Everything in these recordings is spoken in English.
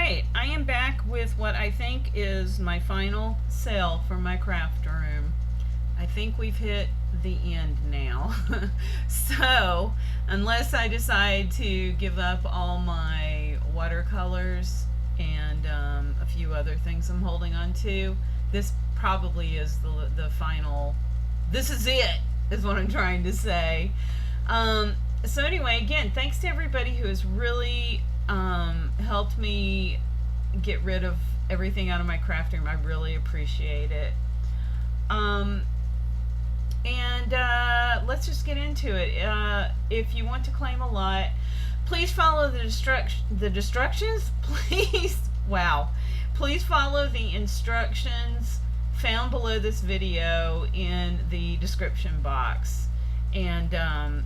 Alright, I am back with what I think is my final sale for my craft room. I think we've hit the end now. So, unless I decide to give up all my watercolors and a few other things I'm holding on to, this probably is the final. This is it, is what I'm trying to say. So anyway, again, thanks to everybody who has really helped me get rid of everything out of my craft room. I really appreciate it. Let's just get into it. If you want to claim a lot, please follow the instructions. Please, wow. Please follow the instructions found below this video in the description box. And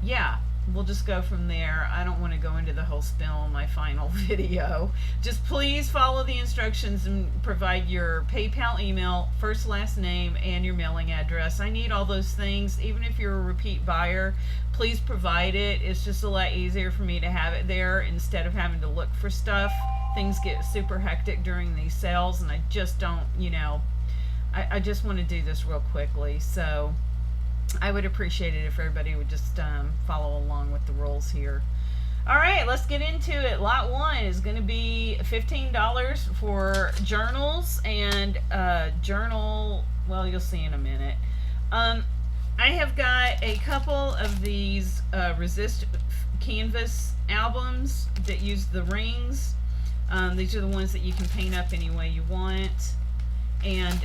yeah, we'll just go from there. I don't want to go into the whole spiel on my final video. Just please follow the instructions and provide your PayPal email, first, last name, and your mailing address. I need all those things. Even if you're a repeat buyer, please provide it. It's just a lot easier for me to have it there instead of having to look for stuff. Things get super hectic during these sales, and I just don't, I just want to do this real quickly. So I would appreciate it if everybody would just follow along with the rules here. Alright, let's get into it. Lot 1 is going to be $15 for journals and journal, well, you'll see in a minute. I have got a couple of these resist canvas albums that use the rings. These are the ones that you can paint up any way you want. And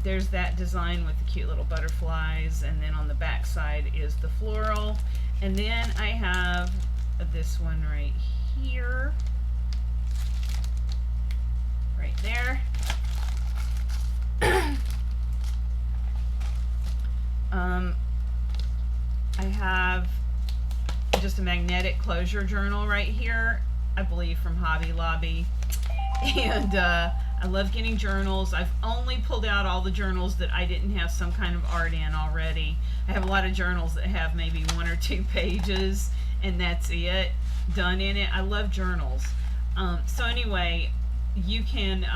there's that design with the cute little butterflies, and then on the back side is the floral. And then I have this one right here, right there. I have just a magnetic closure journal right here, I believe from Hobby Lobby. And I love getting journals. I've only pulled out all the journals that I didn't have some kind of art in already. I have a lot of journals that have maybe 1 or 2 pages, and that's it, done in it. I love journals. So anyway, you can,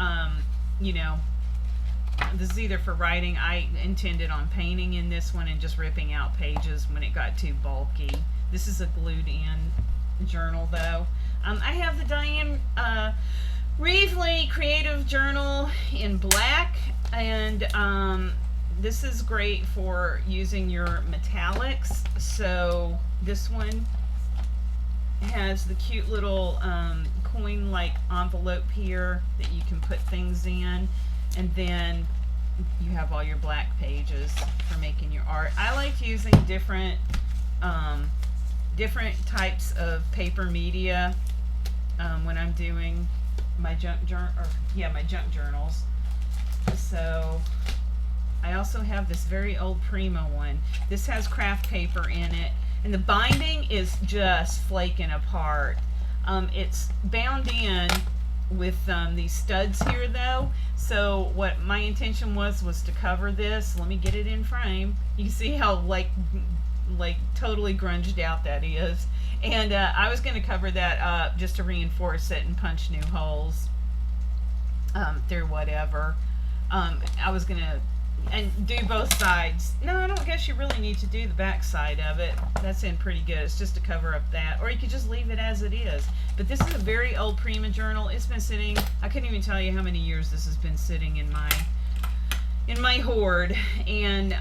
this is either for writing. I intended on painting in this one and just ripping out pages when it got too bulky. This is a glued in journal though. I have the Diane Reevely Creative Journal in black, and this is great for using your metallics. So this one has the cute little coin-like envelope here that you can put things in, and then you have all your black pages for making your art. I like using different types of paper media when I'm doing my junk journals. So I also have this very old Prima one. This has craft paper in it, and the binding is just flaking apart. It's bound in with these studs here though. So what my intention was to cover this. Let me get it in frame. You can see how like totally grunged out that is. And I was going to cover that up just to reinforce it and punch new holes through whatever. I was going to do both sides. No, I don't guess you really need to do the back side of it. That's in pretty good. It's just to cover up that. Or you could just leave it as it is. But this is a very old Prima journal. It's been sitting, I couldn't even tell you how many years this has been sitting in my hoard, and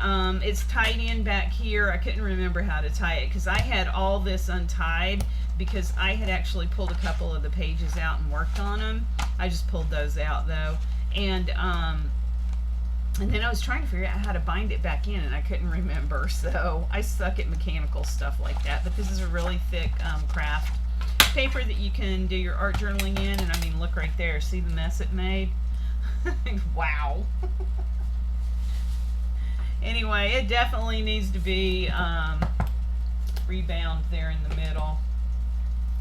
it's tied in back here. I couldn't remember how to tie it because I had all this untied because I had actually pulled a couple of the pages out and worked on them. I just pulled those out though, and then I was trying to figure out how to bind it back in, and I couldn't remember. So I suck at mechanical stuff like that. But this is a really thick craft paper that you can do your art journaling in, and I mean, look right there. See the mess it made? Wow. Anyway, it definitely needs to be rebound there in the middle.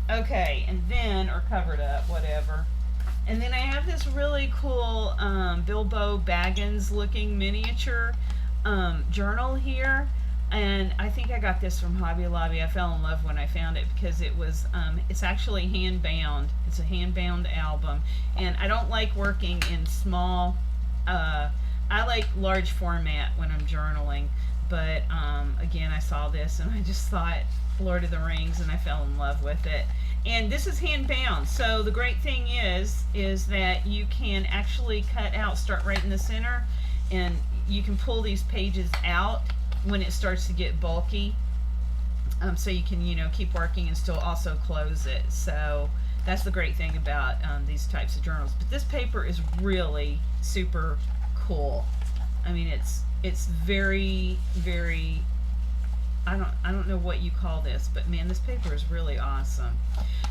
Okay, and then, or covered up, whatever. And then I have this really cool Bilbo Baggins looking miniature journal here. And I think I got this from Hobby Lobby. I fell in love when I found it because it was, it's actually hand bound. It's a hand bound album. And I don't like working in small, I like large format when I'm journaling. But again, I saw this and I just thought Lord of the Rings, and I fell in love with it. And this is hand bound. So the great thing is that you can actually cut out, start right in the center, and you can pull these pages out when it starts to get bulky, so you can, you know, keep working and still also close it. So that's the great thing about these types of journals. But this paper is really super cool. I mean, it's very, very, I don't know what you call this, but man, this paper is really awesome.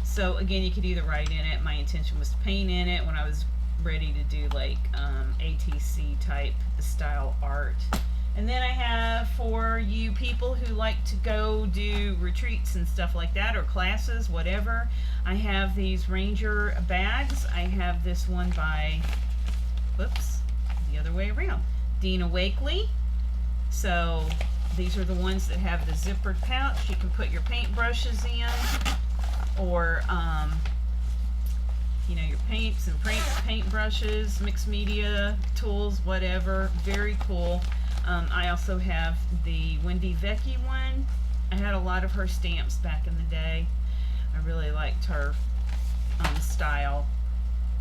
So again, you could either write in it. My intention was to paint in it when I was ready to do like ATC type style art. And then I have, for you people who like to go do retreats and stuff like that, or classes, whatever, I have these Ranger bags. I have this one by, whoops, the other way around, Dina Wakley. So these are the ones that have the zippered pouch. You can put your paintbrushes in, or you know, your paints and paint brushes, mixed media tools, whatever. Very cool. I also have the Wendy Vecchi one. I had a lot of her stamps back in the day. I really liked her style.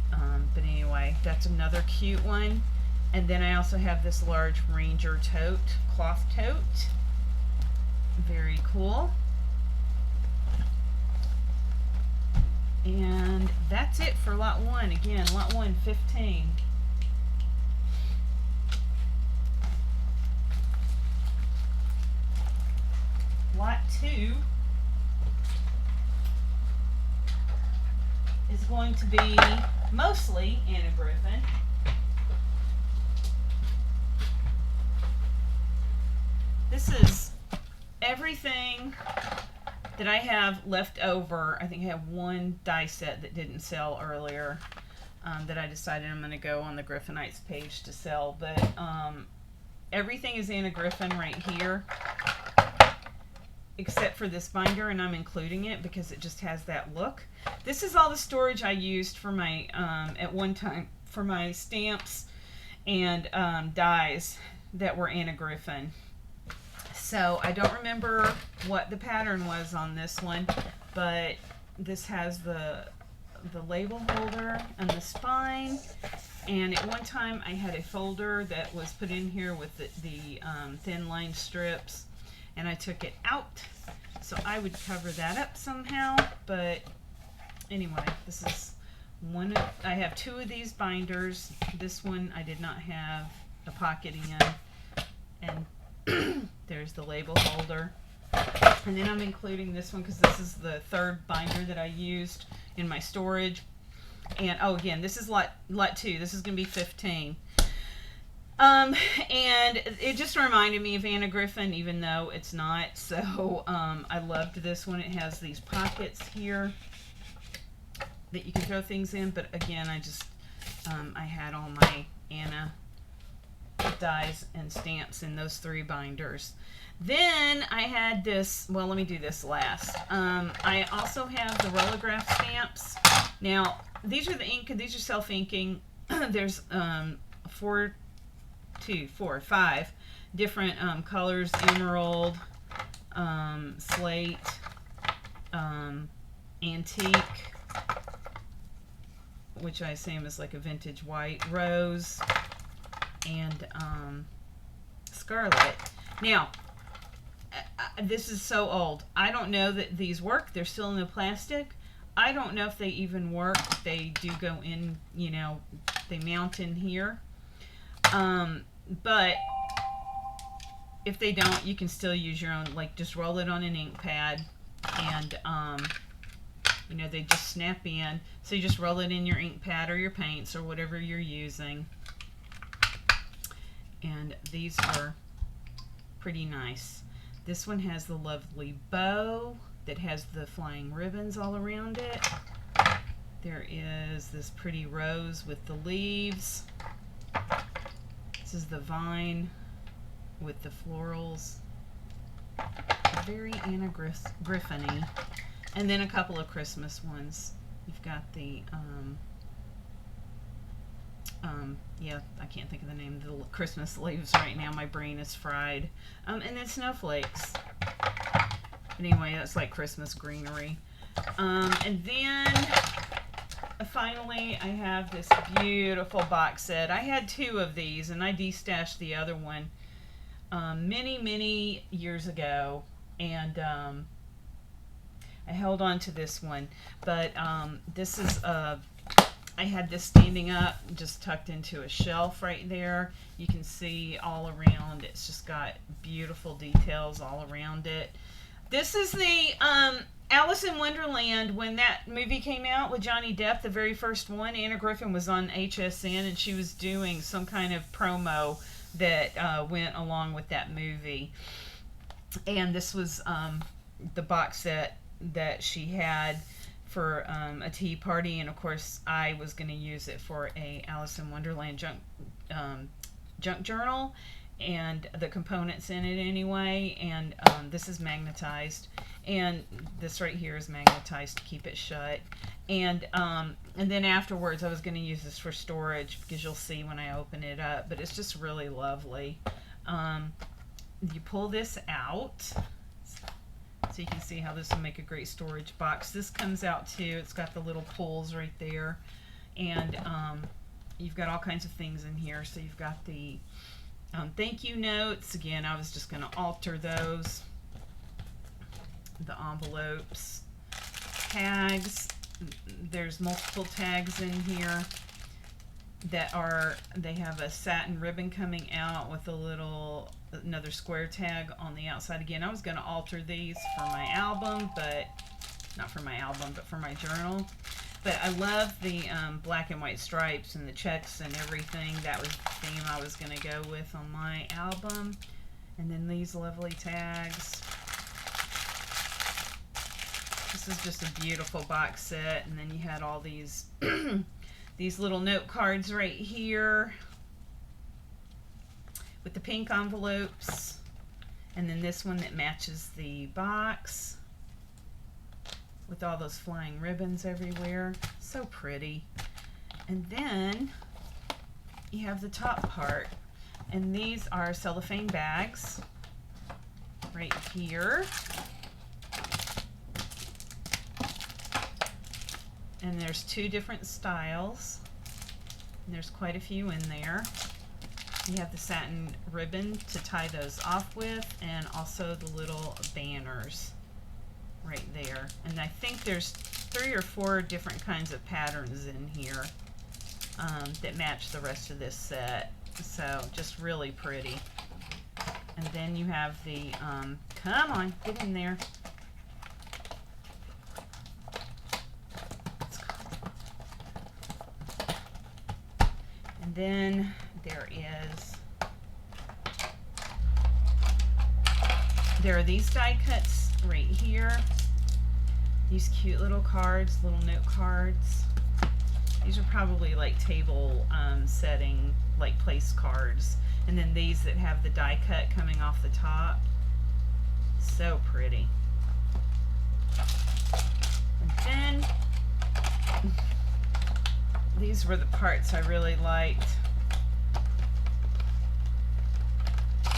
But anyway, that's another cute one. And then I also have this large Ranger tote, cloth tote. Very cool. And that's it for lot 1. Again, lot 1, 15. Lot 2 is going to be mostly Anna Griffin. This is everything that I have left over. I think I have one die set that didn't sell earlier, that I decided I'm going to go on the Griffinites page to sell. But everything is Anna Griffin right here, except for this binder, and I'm including it because it just has that look. This is all the storage I used for my, at one time, for my stamps and dies that were Anna Griffin. So I don't remember what the pattern was on this one, but this has the label holder and the spine. And at one time I had a folder that was put in here with the thin line strips, and I took it out, so I would cover that up somehow. But anyway, this is one. I have 2 of these binders. This one I did not have a pocket in, and there's the label holder. And then I'm including this one because this is the 3rd binder that I used in my storage. And oh, again, this is lot 2. This is going to be 15. And it just reminded me of Anna Griffin, even though it's not. So I loved this one. It has these pockets here that you can throw things in. But again, I had all my Anna dies and stamps in those 3 binders. Then I had this, well, let me do this last. I also have the Rollograph stamps. Now, these are the ink, these are self-inking. There's 5 different colors: emerald, slate, antique, which I assume is like a vintage white, rose, and scarlet. Now, this is so old. I don't know that these work. They're still in the plastic. I don't know if they even work. They do go in, you know, they mount in here. But if they don't, you can still use your own, like just roll it on an ink pad, and you know, they just snap in. So you just roll it in your ink pad or your paints or whatever you're using. And these are pretty nice. This one has the lovely bow that has the flying ribbons all around it. There is this pretty rose with the leaves. This is the vine with the florals. Very Anna Griffin-y. And then a couple of Christmas ones. You've got the, yeah, I can't think of the name of the Christmas leaves right now. My brain is fried. And then snowflakes. But anyway, that's like Christmas greenery. And then finally, I have this beautiful box set. I had 2 of these, and I destashed the other one many years ago, and I held on to this one. But this is I had this standing up, just tucked into a shelf right there. You can see all around. It's just got beautiful details all around it. This is the Alice in Wonderland. When that movie came out with Johnny Depp, the very first one, Anna Griffin was on HSN, and she was doing some kind of promo that went along with that movie. And this was the box set that she had for a tea party, and of course I was going to use it for a Alice in Wonderland junk journal, and the components in it anyway. And this is magnetized, and this right here is magnetized to keep it shut. And then afterwards I was going to use this for storage, because you'll see when I open it up. But it's just really lovely. You pull this out, so you can see how this will make a great storage box. This comes out too. It's got the little pulls right there, and you've got all kinds of things in here. So you've got the thank you notes. Again, I was just going to alter those. The envelopes, tags. There's multiple tags in here that they have a satin ribbon coming out with another square tag on the outside. Again, I was going to alter these for my album, but not for my album, but for my journal. But I love the black and white stripes and the checks and everything. That was the theme I was going to go with on my album. And then these lovely tags. This is just a beautiful box set. And then you had all these these little note cards right here with the pink envelopes. And then this one that matches the box with all those flying ribbons everywhere. So pretty. And then you have the top part. And these are cellophane bags right here. And there's 2 different styles. And there's quite a few in there. You have the satin ribbon to tie those off with, and also the little banners right there. And I think there's 3 or 4 different kinds of patterns in here that match the rest of this set. So just really pretty. And then you have the come on, get in there. And then there are these die cuts right here. These cute little cards, little note cards. These are probably like table setting, like place cards. And then these that have the die cut coming off the top. So pretty. And then these were the parts I really liked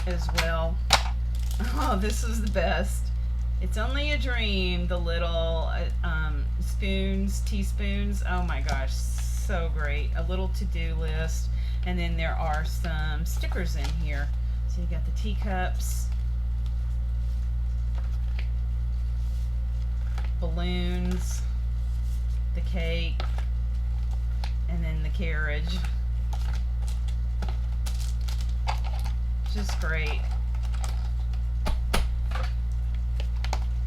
as well. Oh, this was the best. It's only a dream. The little spoons, teaspoons. Oh my gosh, so great. A little to-do list. And then there are some stickers in here. So you got the teacups, balloons, the cake, and then the carriage. Just great.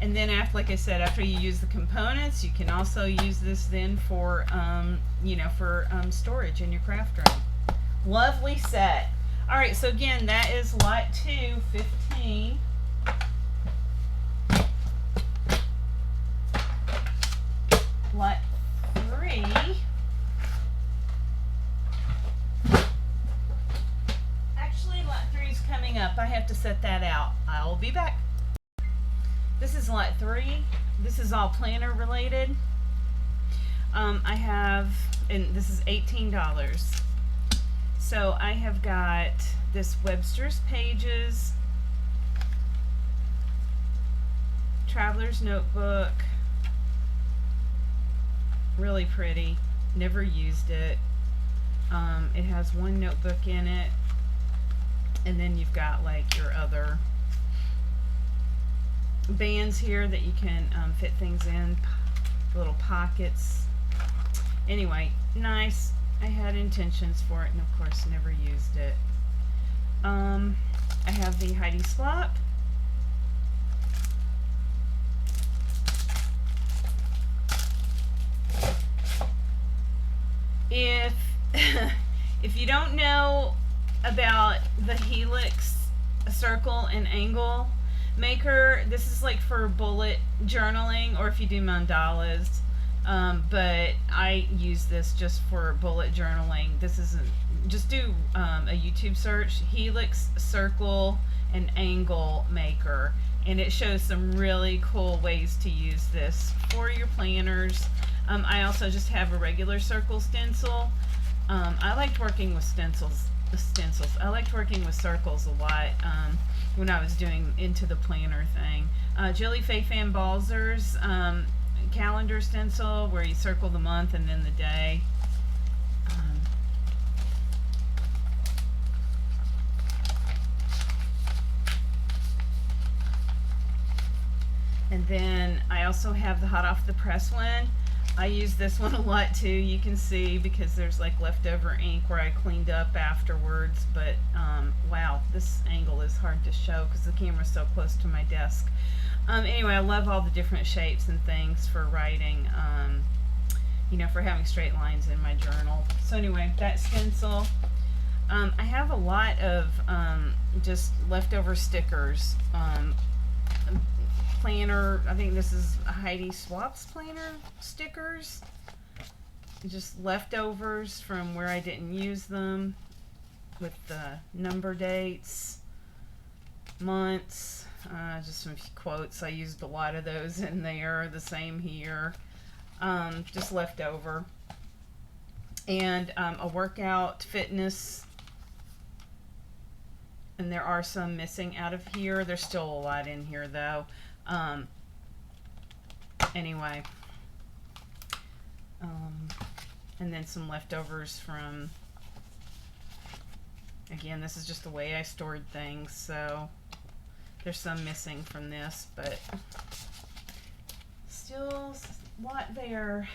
And then after, like I said, after you use the components, you can also use this then for, storage in your craft room. Lovely set. All right, so again, that is lot 215. Lot 3. Actually, lot 3 is coming up. I have to set that out. I'll be back. This is lot 3. This is all planner related. I have, and this is $18. So I have got this Webster's Pages Traveler's Notebook. Really pretty. Never used it. It has one notebook in it, and then you've got like your other bands here that you can fit things in, little pockets. Anyway, nice. I had intentions for it, and of course never used it. I have the Heidi Slop. If you don't know about the Helix circle and angle maker, this is like for bullet journaling, or if you do mandalas. But I use this just for bullet journaling. This isn't, just do a YouTube search, Helix circle and angle maker, and it shows some really cool ways to use this for your planners. I also just have a regular circle stencil. I liked working with stencils. I liked working with circles a lot when I was doing into the planner thing. Jilly Faye Fan Balzer's calendar stencil, where you circle the month and then the day. And then I also have the hot off the press one. I use this one a lot too, you can see, because there's like leftover ink where I cleaned up afterwards. But wow, this angle is hard to show because the camera's so close to my desk. Anyway, I love all the different shapes and things for writing, you know, for having straight lines in my journal. So anyway, that stencil. I have a lot of just leftover stickers. Planner, I think this is Heidi Swap's planner stickers. Just leftovers from where I didn't use them, with the number dates, months, just some quotes. I used a lot of those in there, the same here. Just leftover. And a workout fitness, and there are some missing out of here. There's still a lot in here though. Anyway, and then some leftovers from, again, this is just the way I stored things, so there's some missing from this, but still a lot there.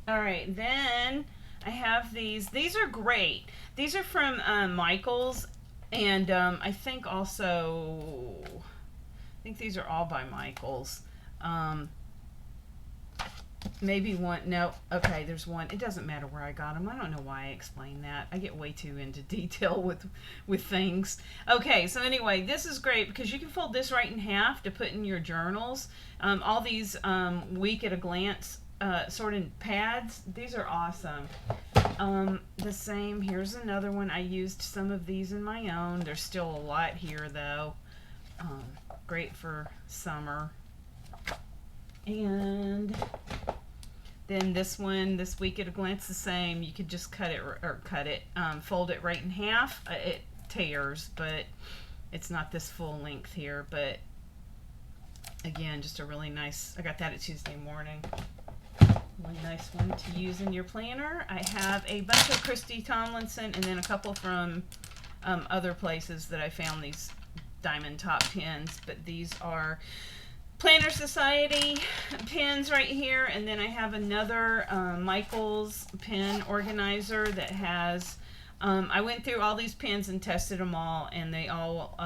Alright, then I have these. These are great. These are from Michaels, and I think also, I think these are all by Michaels. Maybe one, no, okay, there's one. It doesn't matter where I got them. I don't know why I explained that. I get way too into detail with things. Okay, so anyway, this is great because you can fold this right in half to put in your journals. All these week at a glance sorted pads, these are awesome. The same, here's another one. I used some of these in my own. There's still a lot here though. Great for summer. And then this one, this week at a glance, the same. You could just cut it, or fold it right in half. It tears, but it's not this full length here. But again, just a really nice, I got that at Tuesday morning. Really nice one to use in your planner. I have a bunch of Christy Tomlinson, and then a couple from other places that I found these diamond top pins. But these are Planner Society pins right here, and then I have another Michaels pen organizer that has, I went through all these pens and tested them all, and they all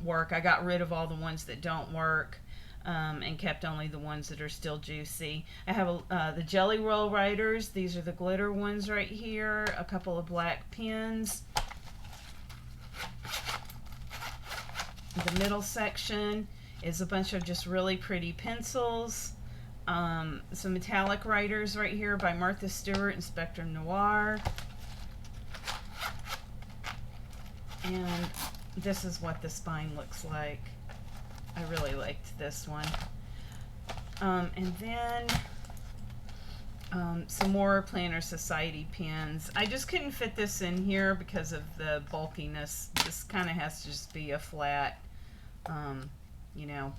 work. I got rid of all the ones that don't work. And kept only the ones that are still juicy. I have the Jelly Roll Writers. These are the glitter ones right here. A couple of black pens. The middle section is a bunch of just really pretty pencils. Some metallic writers right here by Martha Stewart and Spectrum Noir. And this is what the spine looks like. I really liked this one. And then some more Planner Society pins. I just couldn't fit this in here because of the bulkiness. This kind of has to just be a flat, you know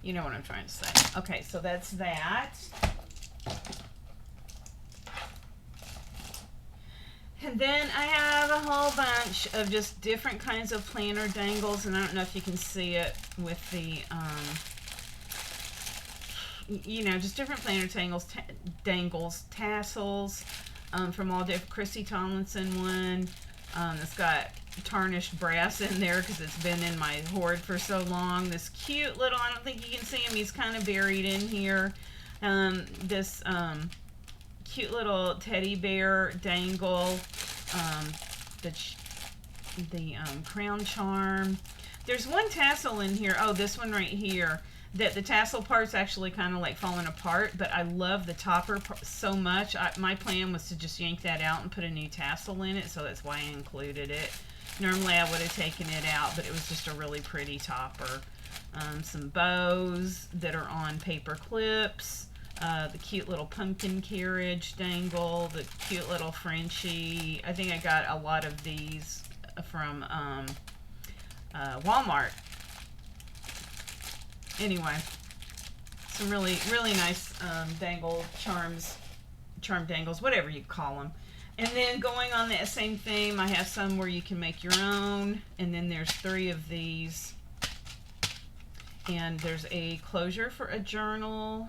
what I'm trying to say. Okay, so that's that. And then I have a whole bunch of just different kinds of planner dangles, and I don't know if you can see it with the, just different planner dangles, tassels, from all different, Chrissy Tomlinson one, that's got tarnished brass in there because it's been in my hoard for so long. This cute little, I don't think you can see him, he's kind of buried in here. This cute little teddy bear dangle, the crown charm. There's one tassel in here, oh, this one right here, that the tassel part's actually kind of like falling apart, but I love the topper so much. My plan was to just yank that out and put a new tassel in it, so that's why I included it. Normally I would have taken it out, but it was just a really pretty topper. Some bows that are on paper clips, the cute little pumpkin carriage dangle, the cute little Frenchie. I think I got a lot of these from Walmart. Anyway, some really, really nice charm dangles, whatever you call them. And then going on that same theme, I have some where you can make your own, and then there's 3 of these. And there's a closure for a journal,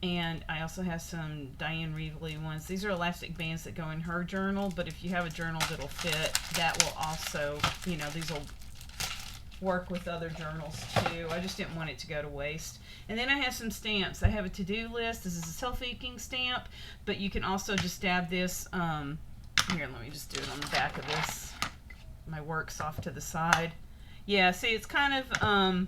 and I also have some Diane Reevely ones. These are elastic bands that go in her journal, but if you have a journal that'll fit, that will also, these will work with other journals too. I just didn't want it to go to waste. And then I have some stamps. I have a to-do list. This is a self-inking stamp, but you can also just dab this, here, let me just do it on the back of this. My work's off to the side. Yeah, see, it's kind of,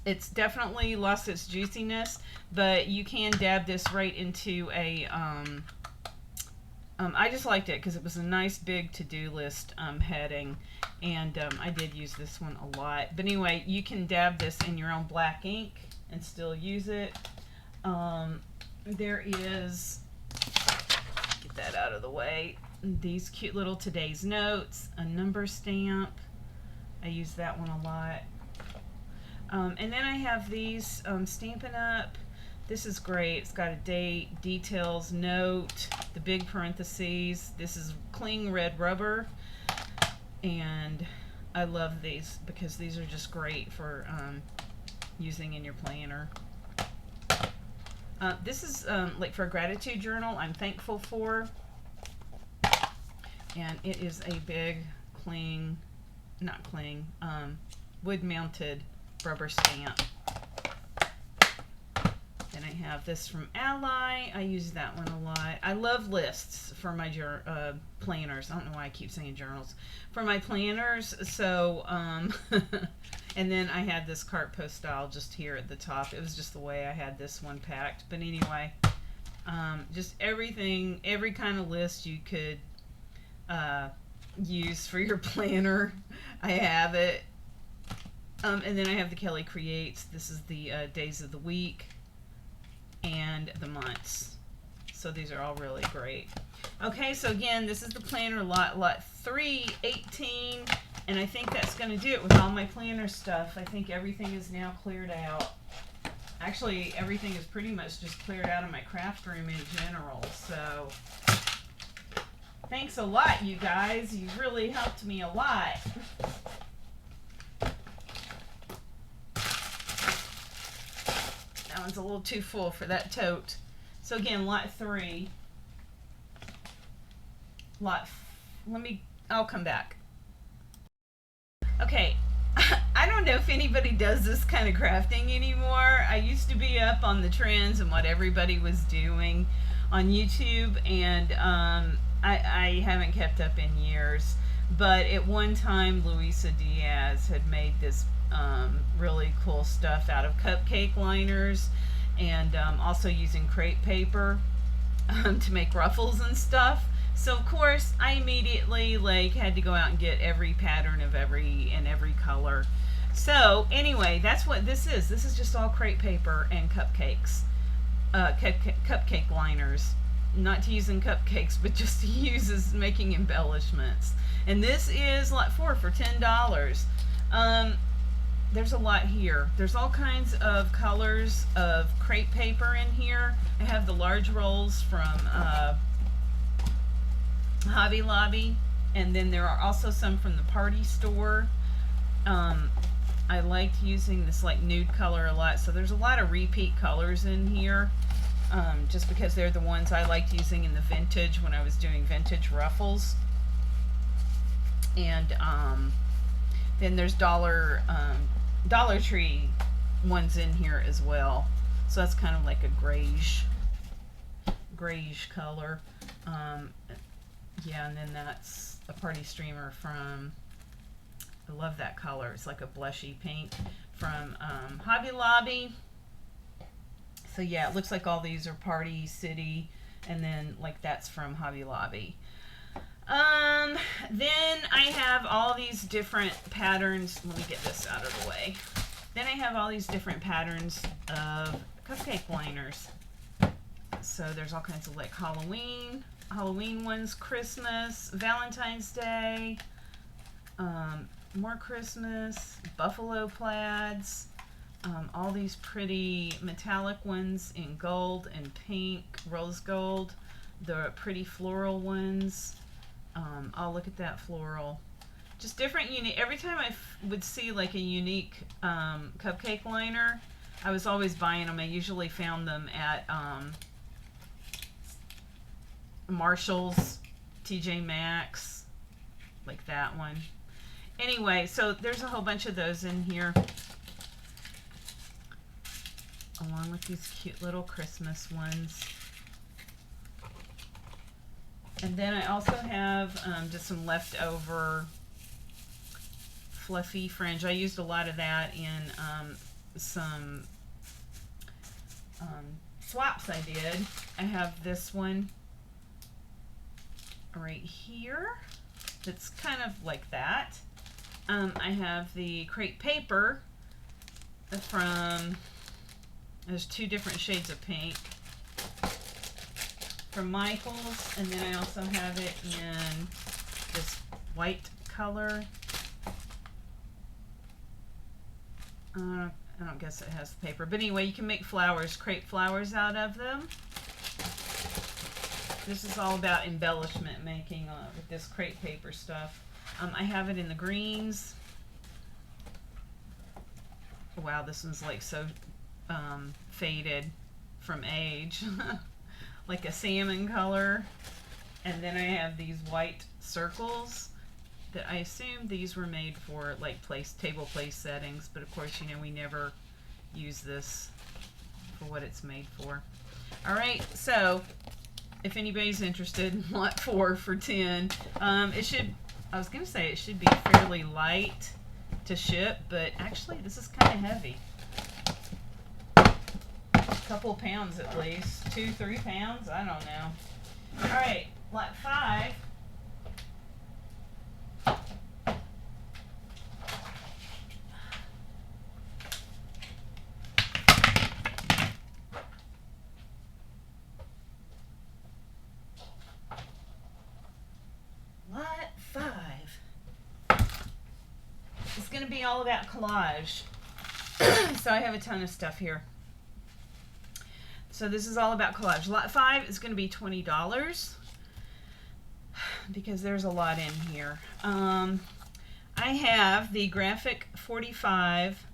it's definitely lost its juiciness, but you can dab this right into a, I just liked it because it was a nice big to-do list heading, and I did use this one a lot. But anyway, you can dab this in your own black ink and still use it. There is, get that out of the way, these cute little today's notes, a number stamp. I use that one a lot. And then I have these Stampin' Up. This is great. It's got a date, details, note, the big parentheses. This is cling red rubber, and I love these because these are just great for using in your planner. This is like for a gratitude journal I'm thankful for, and it is a big wood-mounted rubber stamp. Then I have this from Ally. I use that one a lot. I love lists for my planners. I don't know why I keep saying journals. For my planners, so, and then I had this carte postale just here at the top. It was just the way I had this one packed. But anyway, just everything, every kind of list you could use for your planner, I have it. And then I have the Kelly Creates. This is the days of the week and the months. So these are all really great. Okay, so again, this is the planner lot 318, and I think that's going to do it with all my planner stuff. I think everything is now cleared out. Actually, everything is pretty much just cleared out of my craft room in general. So thanks a lot, you guys. You really helped me a lot. That one's a little too full for that tote. So again, lot 3. I'll come back. Okay, I don't know if anybody does this kind of crafting anymore. I used to be up on the trends and what everybody was doing on YouTube, and I haven't kept up in years. But at one time, Luisa Diaz had made this really cool stuff out of cupcake liners, and also using crepe paper to make ruffles and stuff. So of course I immediately like had to go out and get every pattern of every color. So anyway, that's what this is. This is just all crepe paper and cupcakes, cupcake liners. Not to use in cupcakes, but just to use as making embellishments. And this is lot 4 for $10. There's a lot here. There's all kinds of colors of crepe paper in here. I have the large rolls from Hobby Lobby, and then there are also some from the party store. I liked using this like nude color a lot, so there's a lot of repeat colors in here, just because they're the ones I liked using in the vintage when I was doing vintage ruffles. And then there's Dollar Tree ones in here as well, so that's kind of like a grayish color. Yeah, and then that's a party streamer from, I love that color, it's like a blushy pink, from Hobby Lobby. So yeah, it looks like all these are Party City, and then like that's from Hobby Lobby. Then I have all these different patterns. Let me get this out of the way. Then I have all these different patterns of cupcake liners. So there's all kinds of like Halloween ones, Christmas, Valentine's Day, more Christmas, buffalo plaids, all these pretty metallic ones in gold and pink, rose gold, the pretty floral ones. Oh, look at that floral. Just different, unique. Every time I would see like a unique cupcake liner, I was always buying them. I usually found them at Marshall's, TJ Maxx, like that one. Anyway, so there's a whole bunch of those in here, along with these cute little Christmas ones. And then I also have just some leftover fluffy fringe. I used a lot of that in some swaps I did. I have this one right here that's kind of like that. I have the crepe paper from, there's 2 different shades of pink, from Michael's, and then I also have it in this white color. I don't guess it has the paper, but anyway, you can make flowers, crepe flowers out of them. This is all about embellishment making with this crepe paper stuff. I have it in the greens. Wow, this one's like so faded from age. Like a salmon color. And then I have these white circles that I assume these were made for like table place settings, but of course, you know, we never use this for what it's made for. Alright, so if anybody's interested, lot 4 for 10. It should, I was gonna say it should be fairly light to ship, but actually this is kind of heavy. Couple pounds at least, 2-3 pounds, I don't know. All right, lot 5. Lot 5 is going to be all about collage. So I have a ton of stuff here. So this is all about collage. Lot 5 is going to be $20 because there's a lot in here. I have the Graphic 45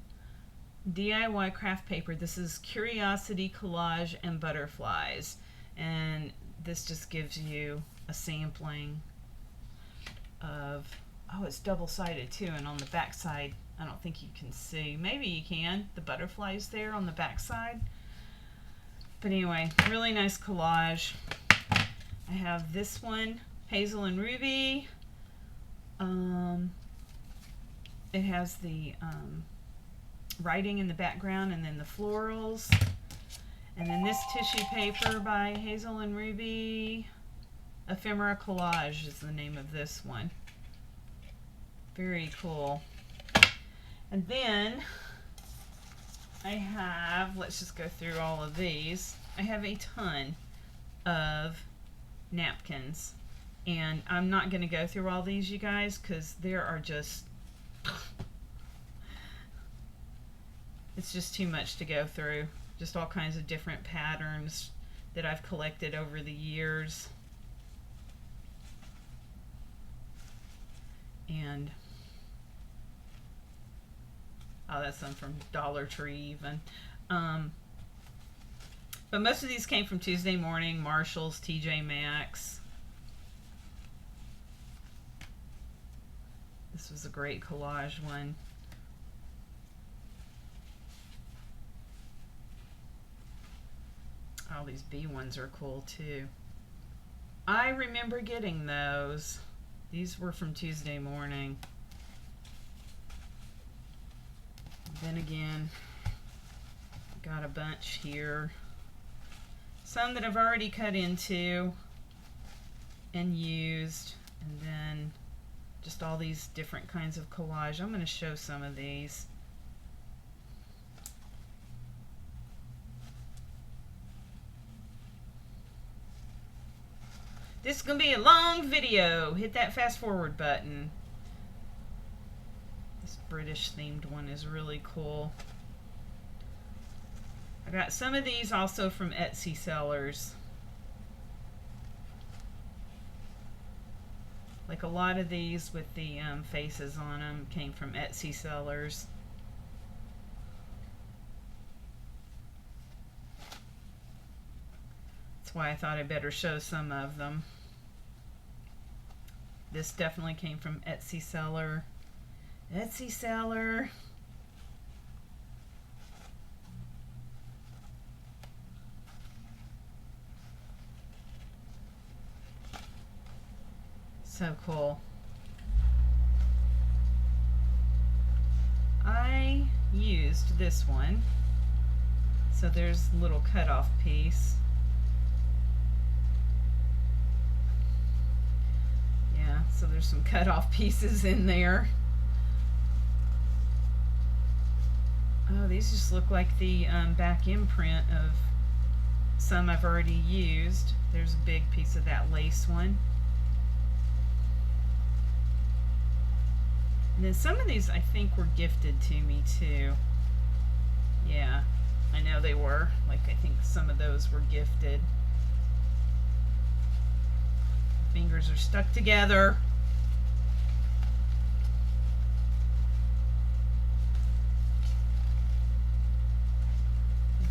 DIY craft paper. This is Curiosity Collage and Butterflies. And this just gives you a sampling of, oh, it's double-sided too. And on the back side, I don't think you can see. Maybe you can. The butterflies there on the back side. But anyway, really nice collage. I have this one, Hazel and Ruby. It has the writing in the background and then the florals. And then this tissue paper by Hazel and Ruby. Ephemera Collage is the name of this one. Very cool. And then I have, let's just go through all of these. I have a ton of napkins. And I'm not going to go through all these, you guys, because there are just, it's just too much to go through. Just all kinds of different patterns that I've collected over the years. And, oh, that's some from Dollar Tree even. But most of these came from Tuesday Morning, Marshall's, TJ Maxx. This was a great collage one. All these bee ones are cool too. I remember getting those. These were from Tuesday Morning. Then again, got a bunch here. Some that I've already cut into and used, and then just all these different kinds of collage. I'm going to show some of these. This is going to be a long video. Hit that fast forward button. This British themed one is really cool. I got some of these also from Etsy sellers. Like a lot of these with the faces on them came from Etsy sellers. That's why I thought I better show some of them. This definitely came from Etsy seller. Etsy seller. So cool. I used this one. So there's a little cutoff piece. Yeah, so there's some cutoff pieces in there. Oh, these just look like the back imprint of some I've already used. There's a big piece of that lace one. And then some of these I think were gifted to me too. Yeah, I know they were. Like I think some of those were gifted. Fingers are stuck together.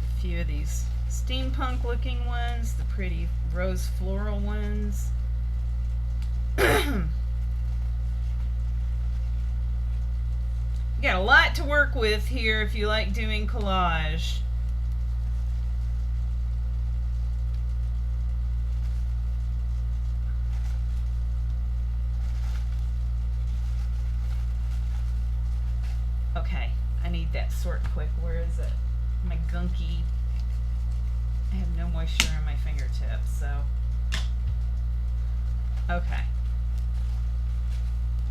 A few of these steampunk looking ones, the pretty rose floral ones. You got a lot to work with here if you like doing collage. Okay, I need that sort quick. Where is it? My gunky. I have no moisture on my fingertips, so. Okay.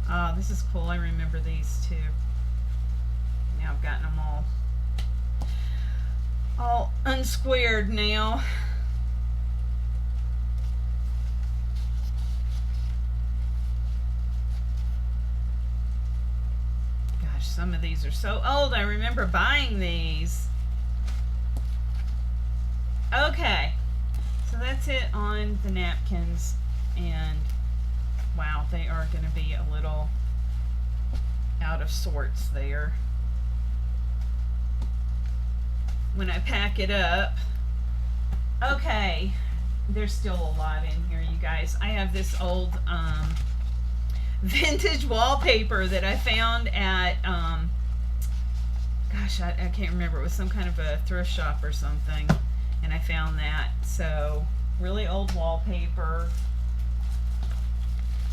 Oh, this is cool. I remember these too. Now I've gotten them all unsquared now. Gosh, some of these are so old. I remember buying these. Okay, so that's it on the napkins, and wow, they are going to be a little out of sorts there when I pack it up. Okay, there's still a lot in here, you guys. I have this old vintage wallpaper that I found at gosh, I can't remember. It was some kind of a thrift shop or something, and I found that. So really old wallpaper.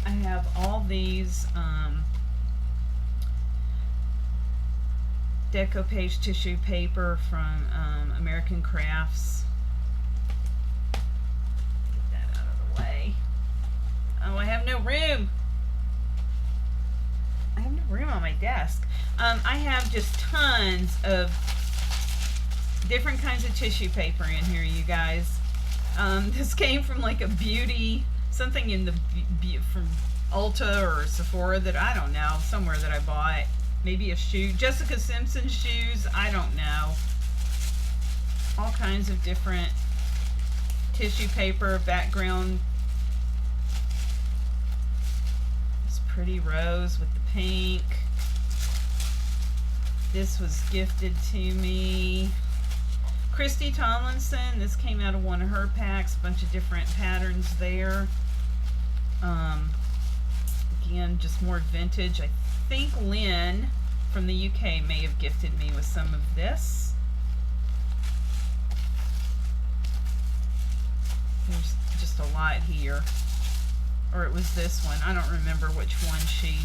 I have all these decoupage tissue paper from American Crafts. Get that out of the way. Oh, I have no room. I have no room on my desk. I have just tons of different kinds of tissue paper in here, you guys. This came from like a beauty, something in the, from Ulta or Sephora that I don't know, somewhere that I bought. Maybe a shoe, Jessica Simpson shoes, I don't know. All kinds of different tissue paper, background. This pretty rose with the pink. This was gifted to me. Christy Tomlinson, this came out of one of her packs, a bunch of different patterns there. Again, just more vintage. I think Lynn from the UK may have gifted me with some of this. There's just a lot here. Or it was this one. I don't remember which one she...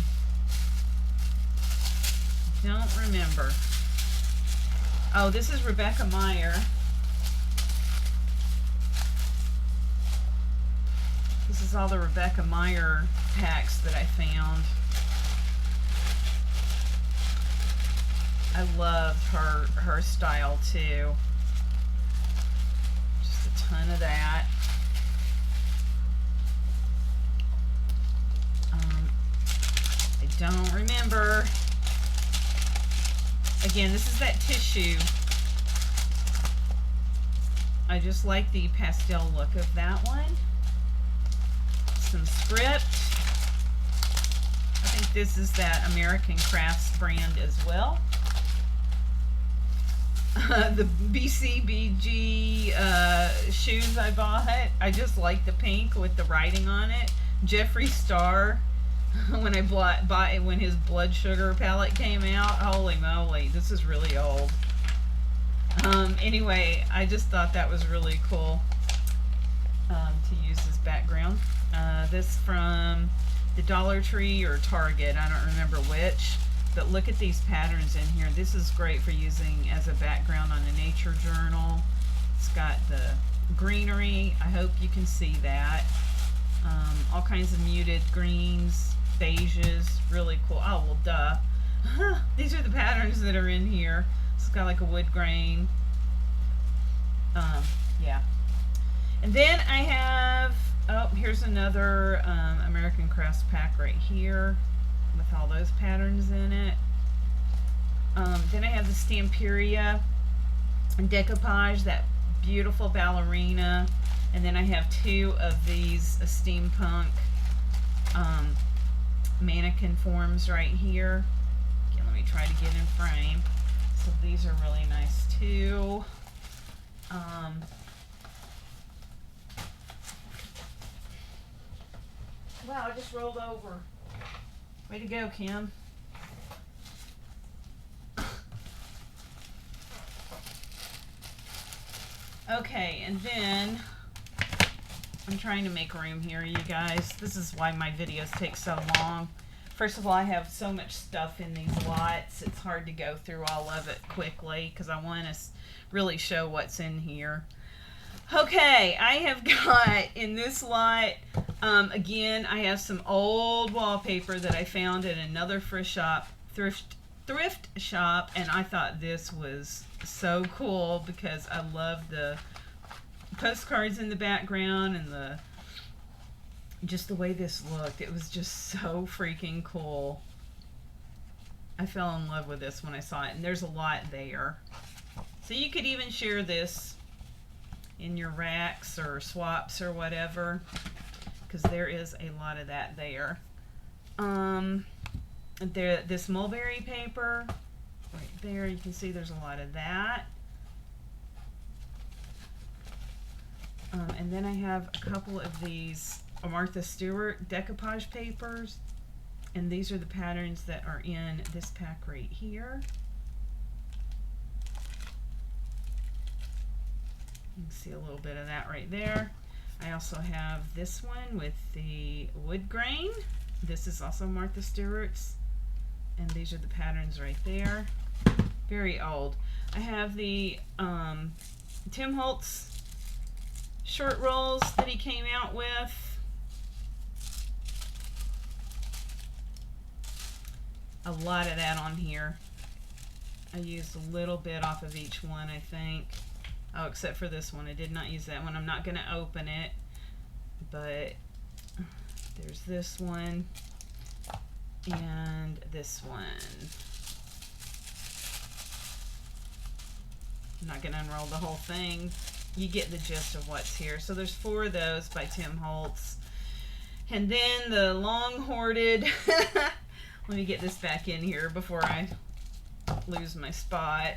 Don't remember. Oh, this is Rebecca Meyer. This is all the Rebecca Meyer packs that I found. I loved her style too. Just a ton of that. I don't remember. Again, this is that tissue. I just like the pastel look of that one. Some script. I think this is that American Crafts brand as well. The BCBG shoes I bought. I just like the pink with the writing on it. Jeffree Star. When I bought it, when his blood sugar palette came out, holy moly, this is really old. Anyway, I just thought that was really cool to use as background. This from the Dollar Tree or Target, I don't remember which, but look at these patterns in here. This is great for using as a background on a nature journal. It's got the greenery, I hope you can see that. All kinds of muted greens, beiges, really cool. Oh, well, duh. These are the patterns that are in here. It's got like a wood grain. Yeah. And then I have, oh, here's another American Crafts pack right here with all those patterns in it. Then I have the Stamperia decoupage, that beautiful ballerina. And then I have two of these steampunk mannequin forms right here. Okay, let me try to get in frame. So these are really nice too. Wow, I just rolled over. Way to go, Kim. Okay, and then I'm trying to make room here, you guys. This is why my videos take so long. First of all, I have so much stuff in these lots. It's hard to go through all of it quickly because I want to really show what's in here. Okay, I have got in this lot, again, I have some old wallpaper that I found in another thrift shop, and I thought this was so cool because I love the postcards in the background and just the way this looked. It was just so freaking cool. I fell in love with this when I saw it, and there's a lot there. So you could even share this in your racks or swaps or whatever, because there is a lot of that there. This mulberry paper right there, you can see there's a lot of that. And then I have a couple of these Martha Stewart decoupage papers, and these are the patterns that are in this pack right here. You can see a little bit of that right there. I also have this one with the wood grain. This is also Martha Stewart's, and these are the patterns right there. Very old. I have the Tim Holtz short rolls that he came out with. a lot of that on here. I used a little bit off of each one, I think. Oh, except for this one. I did not use that one. I'm not going to open it, but there's this one and this one. I'm not going to unroll the whole thing. You get the gist of what's here. So there's 4 of those by Tim Holtz. And then the long hoarded, let me get this back in here before I lose my spot.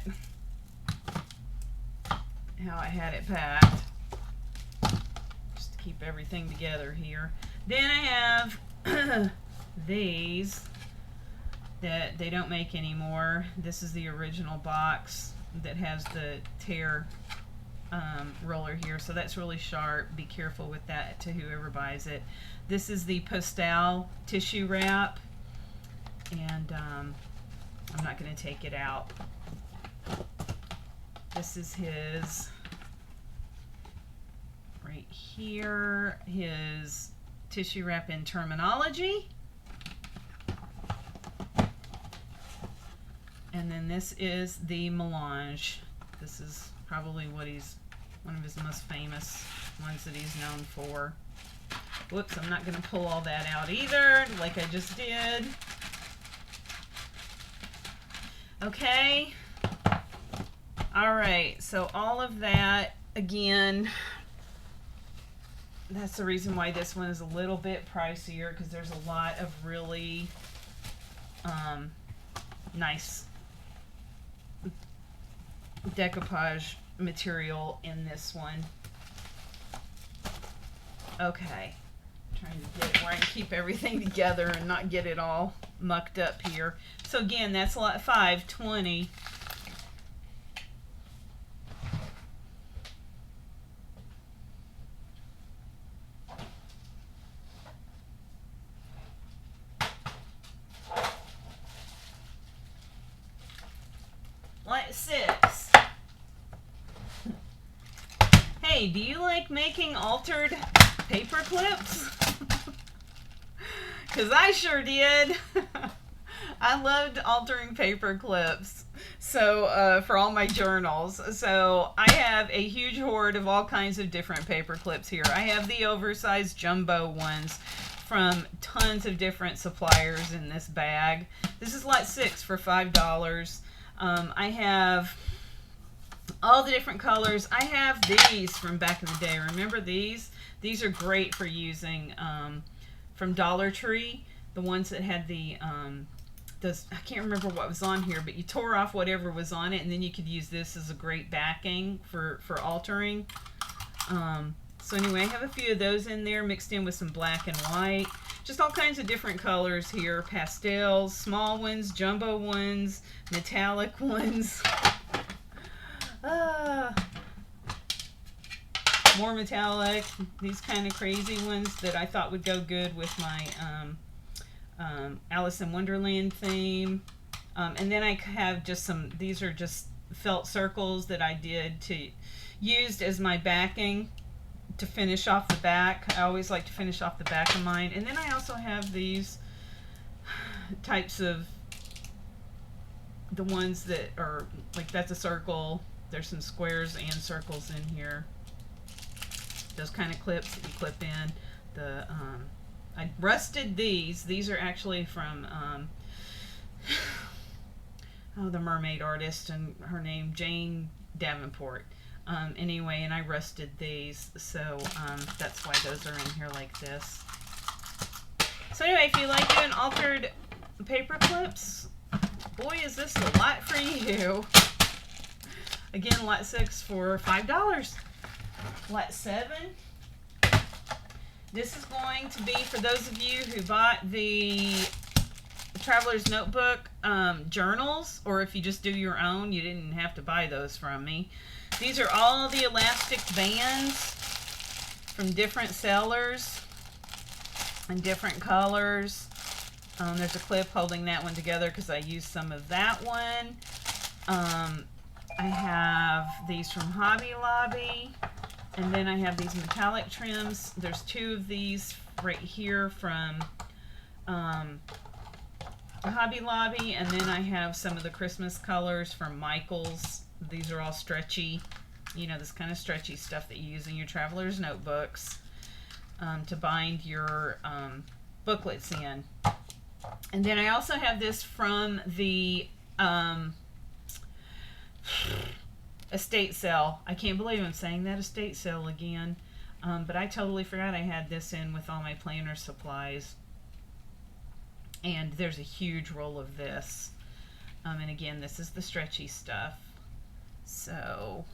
How I had it packed. Just to keep everything together here. Then I have these that they don't make anymore. This is the original box that has the tear roller here, so that's really sharp. Be careful with that to whoever buys it. This is the Postal tissue wrap, and I'm not going to take it out. This is his right here, his tissue wrap in terminology. And then this is the melange. This is probably what he's, one of his most famous ones that he's known for. Whoops, I'm not going to pull all that out either, like I just did. Okay. Alright, so all of that, again, that's the reason why this one is a little bit pricier, because there's a lot of really nice decoupage material in this one. Okay, trying to get it where I can keep everything together and not get it all mucked up here. So again, that's lot 520. Lot 6. Hey, do you like making altered paper clips? Because I sure did. I loved altering paper clips. So for all my journals. So I have a huge hoard of all kinds of different paper clips here. I have the oversized jumbo ones from tons of different suppliers in this bag. This is lot 6 for $5. I have all the different colors. I have these from back in the day. Remember these? These are great for using from Dollar Tree. The ones that had the I can't remember what was on here, but you tore off whatever was on it, and then you could use this as a great backing for altering. So anyway, I have a few of those in there mixed in with some black and white. Just all kinds of different colors here. Pastels, small ones, jumbo ones, metallic ones. More metallic. These kind of crazy ones that I thought would go good with my Alice in Wonderland theme. And then I have just some, these are just felt circles that I did to used as my backing to finish off the back. I always like to finish off the back of mine. And then I also have these types of, the ones that are like, that's a circle. There's some squares and circles in here. Those kind of clips that you clip in. The I rusted these. These are actually from the mermaid artist, and her name Jane Davenport. Anyway, and I rusted these, so that's why those are in here like this. So anyway, if you like doing altered paper clips, boy, is this a lot for you. Again, lot 6 for $5. Lot 7. This is going to be for those of you who bought the Traveler's Notebook journals, or if you just do your own, you didn't have to buy those from me. These are all the elastic bands from different sellers and different colors. There's a clip holding that one together because I used some of that one. I have these from Hobby Lobby, and then I have these metallic trims. There's 2 of these right here from Hobby Lobby, and then I have some of the Christmas colors from Michaels. These are all stretchy, you know, this kind of stretchy stuff that you use in your traveler's notebooks to bind your booklets in. And then I also have this from the estate sale. I can't believe I'm saying that, estate sale again. But I totally forgot I had this in with all my planner supplies. And there's a huge roll of this. And again, this is the stretchy stuff. So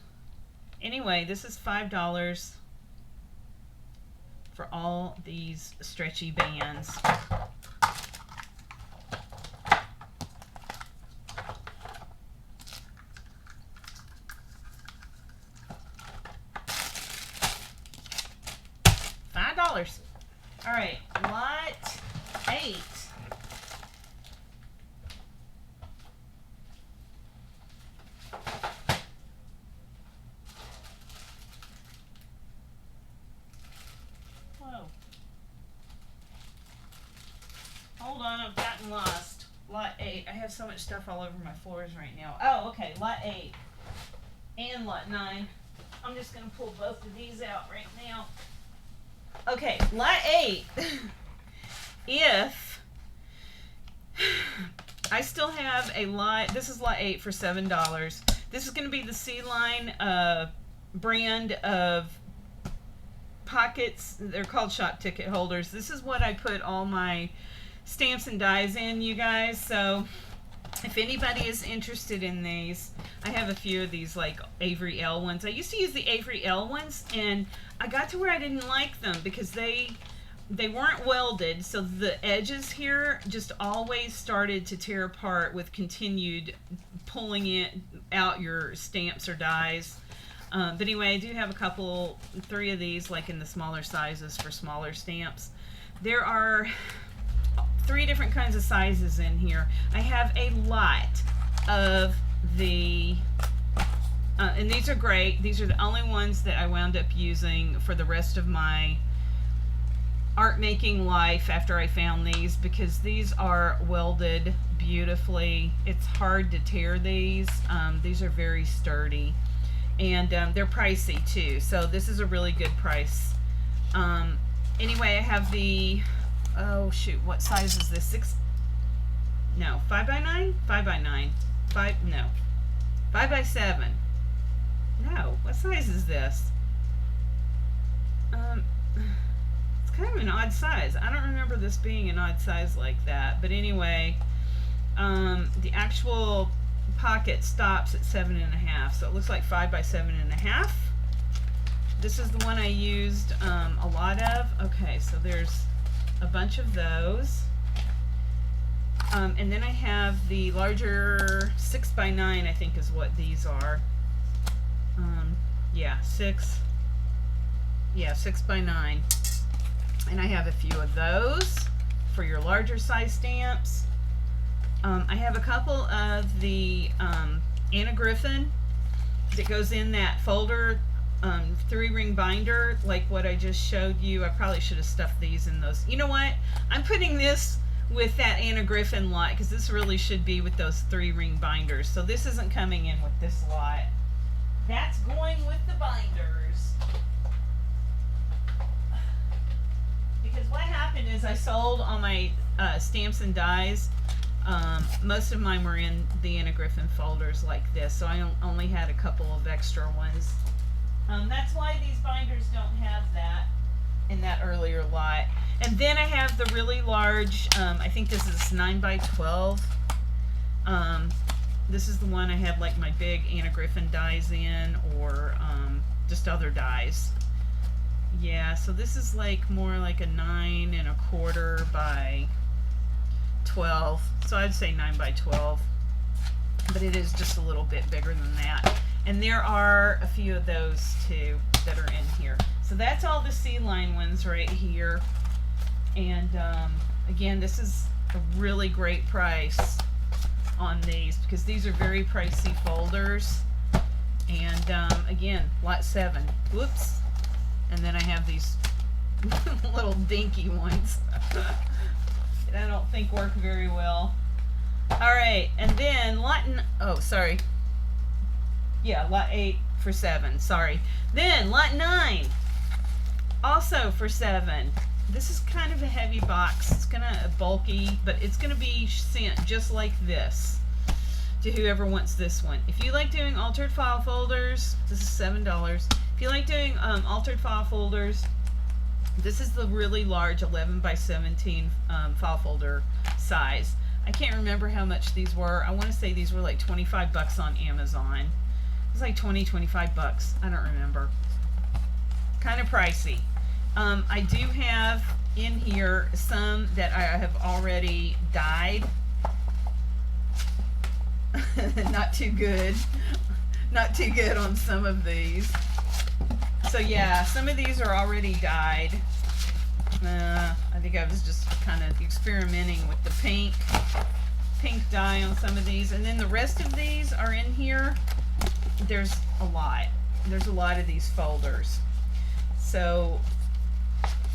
anyway, this is $5 for all these stretchy bands. $5. All right, lot 8. Whoa. Hold on, I've gotten lost. Lot 8. I have so much stuff all over my floors right now. Oh, okay, lot 8 and lot 9. I'm just going to pull both of these out right now. Okay, lot 8. If I still have a lot, this is lot 8 for $7. This is going to be the C-Line brand of pockets. They're called shop ticket holders. This is what I put all my stamps and dies in, you guys. So if anybody is interested in these, I have a few of these like Avery L ones. I used to use the Avery L ones, and I got to where I didn't like them because they weren't welded, so the edges here just always started to tear apart with continued pulling it out your stamps or dies. But anyway, I do have a couple, 3 of these, like in the smaller sizes for smaller stamps. There are 3 different kinds of sizes in here. I have a lot of the, and these are great. These are the only ones that I wound up using for the rest of my art making life after I found these, because these are welded beautifully. It's hard to tear these. These are very sturdy, and they're pricey too, so this is a really good price. Anyway, I have the, oh shoot, what size is this? 5x9? 5x9. 5x7. No, what size is this? It's kind of an odd size. I don't remember this being an odd size like that, but anyway, the actual pocket stops at 7.5, so it looks like 5x7.5. This is the one I used a lot of. Okay, so there's a bunch of those. And then I have the larger 6x9, I think is what these are. Yeah, 6x9. And I have a few of those for your larger size stamps. I have a couple of the Anna Griffin that goes in that folder, 3-ring binder, like what I just showed you. I probably should have stuffed these in those. You know what? I'm putting this with that Anna Griffin lot, because this really should be with those 3-ring binders. So this isn't coming in with this lot. That's going with the binders. Because what happened is I sold all my stamps and dies. Most of mine were in the Anna Griffin folders like this, so I only had a couple of extra ones. That's why these binders don't have that in that earlier lot. And then I have the really large, I think this is 9x12. This is the one I had like my big Anna Griffin dies in, or just other dies. Yeah, so this is like more like a 9.25 by 12. So I'd say 9x12, but it is just a little bit bigger than that. And there are a few of those too that are in here. So that's all the C-Line ones right here. And again, this is a really great price on these, because these are very pricey folders. And again, lot 7. Whoops. And then I have these little dinky ones that I don't think work very well. Alright, and then lot lot 8 for 7, sorry. Then lot 9, also for 7. This is kind of a heavy box. It's gonna bulky, but it's gonna be sent just like this to whoever wants this one. If you like doing altered file folders, this is $7. If you like doing altered file folders, this is the really large 11 by 17 file folder size. I can't remember how much these were. I want to say these were like 25 bucks on Amazon. It was like 25 bucks. I don't remember. Kind of pricey. I do have in here some that I have already dyed. Not too good. Not too good on some of these. So yeah, some of these are already dyed. I think I was just kind of experimenting with the pink dye on some of these. And then the rest of these are in here. There's a lot. There's a lot of these folders. So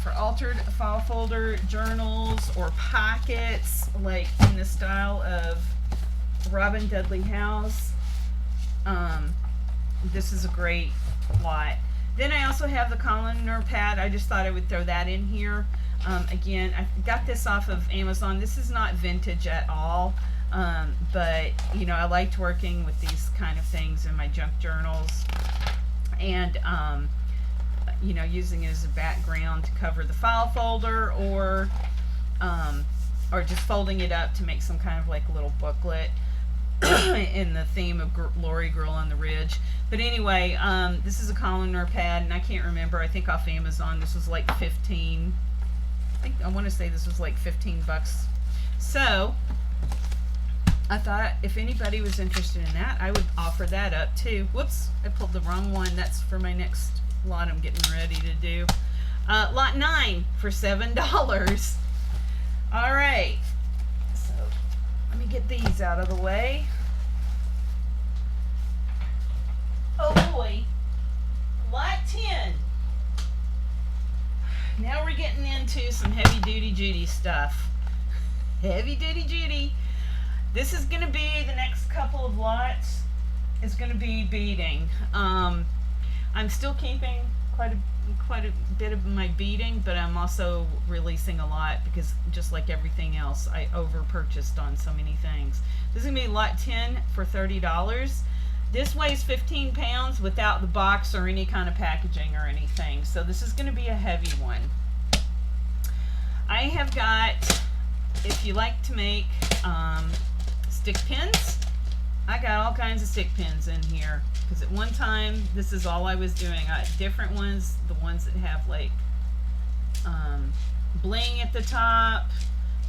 for altered file folder journals or pockets, like in the style of Robin Dudley House, this is a great lot. Then I also have the columnar pad. I just thought I would throw that in here. Again, I got this off of Amazon. This is not vintage at all, but you know, I liked working with these kind of things in my junk journals, and you know, using it as a background to cover the file folder, or just folding it up to make some kind of like a little booklet in the theme of Lori Girl on the Ridge. But anyway, this is a columnar pad, and I can't remember. I think off Amazon this was like 15. I want to say this was like 15 bucks. So I thought if anybody was interested in that, I would offer that up too. Whoops, I pulled the wrong one. That's for my next lot I'm getting ready to do. Lot 9 for $7. All right. So let me get these out of the way. Oh boy, lot 10. Now we're getting into some heavy duty stuff. Heavy duty. This is going to be the next couple of lots. It's going to be beading. I'm still keeping quite a bit of my beading, but I'm also releasing a lot because just like everything else, I over purchased on so many things. This is going to be lot 10 for $30. This weighs 15 pounds without the box or any kind of packaging or anything. So this is going to be a heavy one. I have got, if you like to make stick pins, I got all kinds of stick pins in here. Because at one time, this is all I was doing. I had different ones, the ones that have like bling at the top.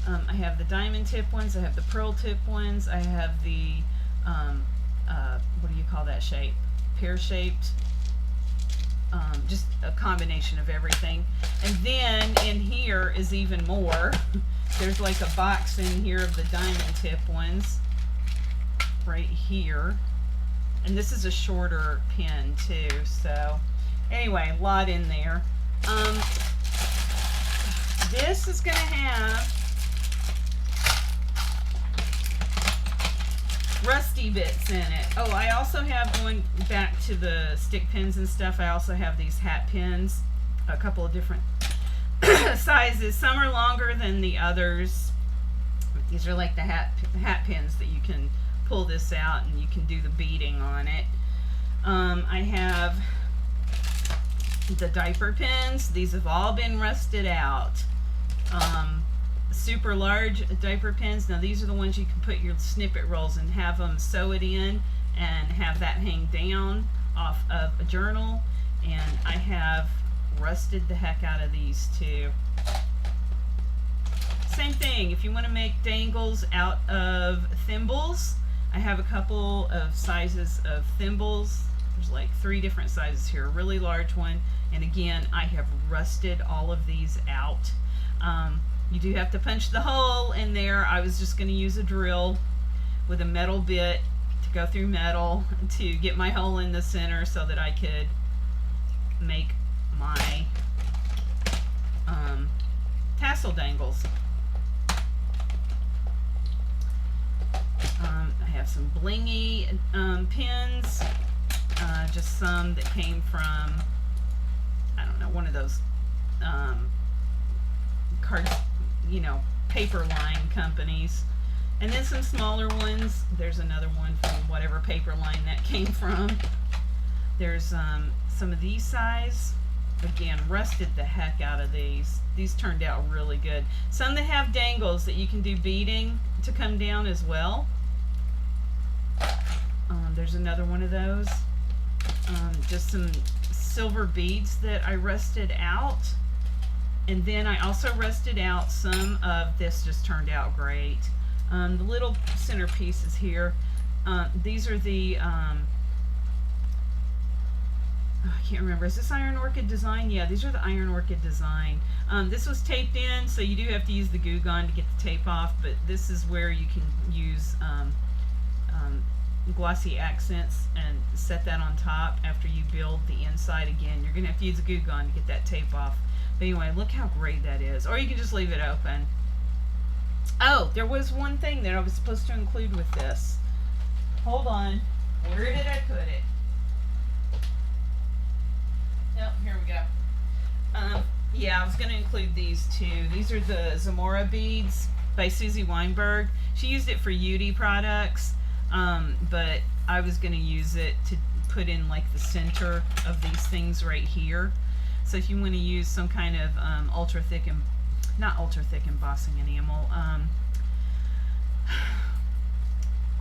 I have the diamond tip ones. I have the pearl tip ones. I have the what do you call that shape? Pear-shaped. Just a combination of everything. And then in here is even more. There's like a box in here of the diamond tip ones. Right here. And this is a shorter pin too. So anyway, a lot in there. This is going to have rusty bits in it. Oh, I also have, going back to the stick pins and stuff, I also have these hat pins, a couple of different sizes. Some are longer than the others. These are like the hat pins that you can pull this out and you can do the beading on it. I have the diaper pins. These have all been rusted out. Super large diaper pins. Now these are the ones you can put your snippet rolls and have them sew it in and have that hang down off of a journal. And I have rusted the heck out of these too. Same thing, if you want to make dangles out of thimbles, I have a couple of sizes of thimbles. There's like 3 different sizes here, a really large one, and again I have rusted all of these out. You do have to punch the hole in there. I was just going to use a drill with a metal bit to go through metal to get my hole in the center so that I could make my tassel dangles. I have some blingy pins, just some that came from, I don't know, one of those card, you know, paper line companies. And then some smaller ones. There's another one from whatever paper line that came from. There's some of these size. Again, rusted the heck out of these. These turned out really good. Some that have dangles that you can do beading to come down as well. There's another one of those. Just some silver beads that I rusted out. And then I also rusted out some of this. Just turned out great. The little centerpieces here. These are the I can't remember. Is this Iron Orchid Design? Yeah, these are the Iron Orchid Design. This was taped in, so you do have to use the glue gun to get the tape off, but this is where you can use glossy accents and set that on top after you build the inside again. You're going to have to use a glue gun to get that tape off. But anyway, look how great that is. Or you can just leave it open. Oh, there was one thing that I was supposed to include with this. Hold on. Where did I put it? Oh, here we go. Yeah, I was going to include these too. These are the Zamora beads by Susie Weinberg. She used it for Yudi products, but I was going to use it to put in like the center of these things right here. So if you want to use some kind of ultra thick and not ultra thick embossing enamel,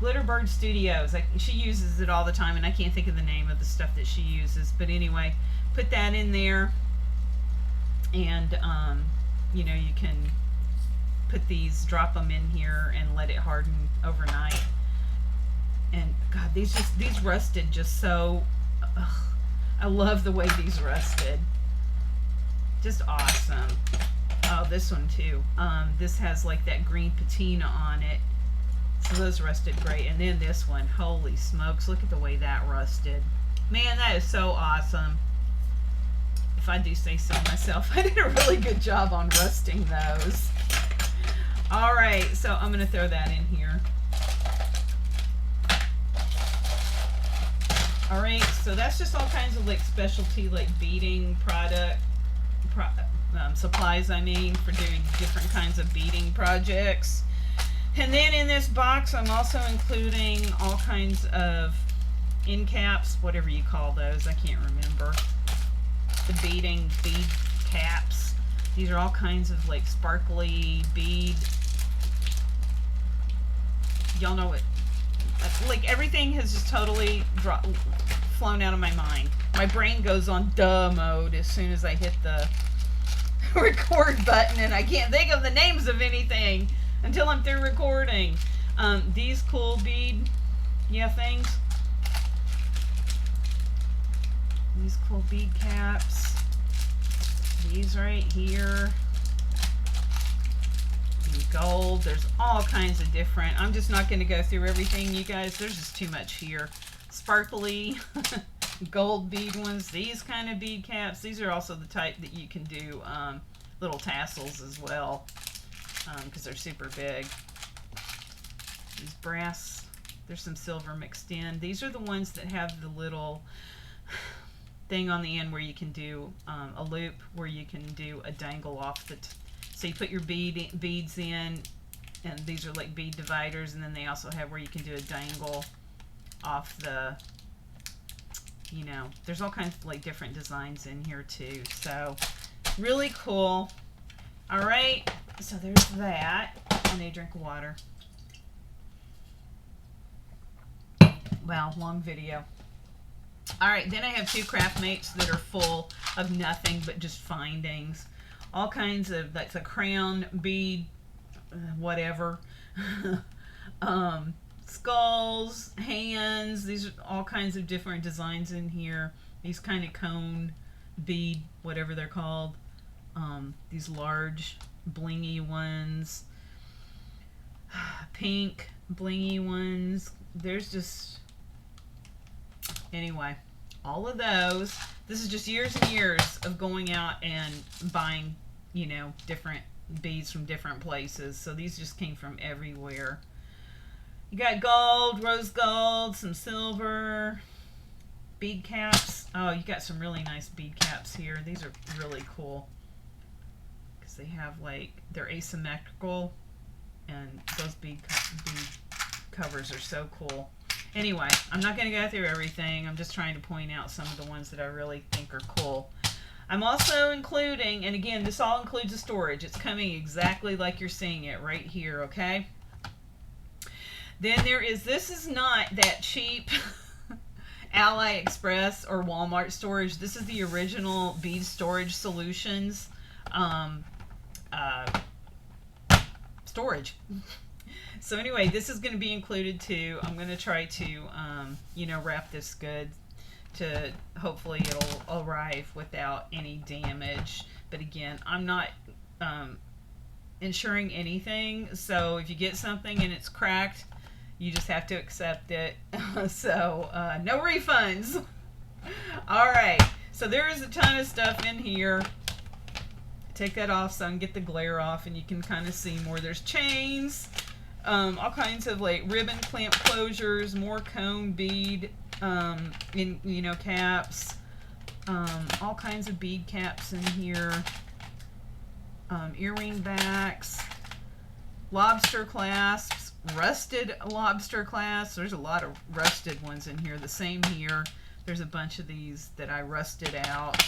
Glitterbird Studios. She uses it all the time, and I can't think of the name of the stuff that she uses. But anyway, put that in there, and you know, you can put these, drop them in here, and let it harden overnight. And God, these rusted just so. I love the way these rusted. Just awesome. Oh, this one too. This has like that green patina on it. So those rusted great. And then this one, holy smokes, look at the way that rusted. Man, that is so awesome. If I do say so myself, I did a really good job on rusting those. Alright, so I'm going to throw that in here. Alright, so that's just all kinds of like specialty like beading supplies, I mean, for doing different kinds of beading projects. And then in this box I'm also including all kinds of end caps, whatever you call those, I can't remember. The bead caps. These are all kinds of like sparkly bead. Y'all know it. Like everything has just totally flown out of my mind. My brain goes on duh mode as soon as I hit the record button, and I can't think of the names of anything until I'm through recording. These cool bead things. These cool bead caps. These right here. And gold. There's all kinds of different. I'm just not going to go through everything, you guys. There's just too much here. Sparkly gold bead ones. These kind of bead caps. These are also the type that you can do little tassels as well, because they're super big. These brass. There's some silver mixed in. These are the ones that have the little thing on the end where you can do a loop, where you can do a dangle off the so you put your beads in, and these are like bead dividers, and then they also have where you can do a dangle off the, you know, there's all kinds of like different designs in here too, so really cool. All right, so there's that. I need a drink of water. Wow, long video. All right, then I have two craft mates that are full of nothing but just findings. All kinds of, that's a crown, bead, whatever. Skulls, hands, these are all kinds of different designs in here. These kind of cone bead, whatever they're called. These large blingy ones. Pink blingy ones. There's just... Anyway, all of those. This is just years and years of going out and buying, you know, different beads from different places. So these just came from everywhere. You got gold, rose gold, some silver, bead caps. Oh, you got some really nice bead caps here. These are really cool because they have like, they're asymmetrical, and those bead covers are so cool. Anyway, I'm not going to go through everything. I'm just trying to point out some of the ones that I really think are cool. I'm also including, and again, this all includes the storage. It's coming exactly like you're seeing it right here, okay? Then there is, this is not that cheap AliExpress or Walmart storage. This is the original Bead Storage Solutions storage. So anyway, this is going to be included too. I'm going to try to, wrap this good to hopefully it'll arrive without any damage. But again, I'm not insuring anything. So if you get something and it's cracked, you just have to accept it. So no refunds. All right. So there is a ton of stuff in here. Take that off so I can get the glare off and you can kind of see more. There's chains. All kinds of like ribbon clamp closures, more cone bead, caps, all kinds of bead caps in here, earring backs, lobster clasps, rusted lobster clasps. There's a lot of rusted ones in here. The same here. There's a bunch of these that I rusted out.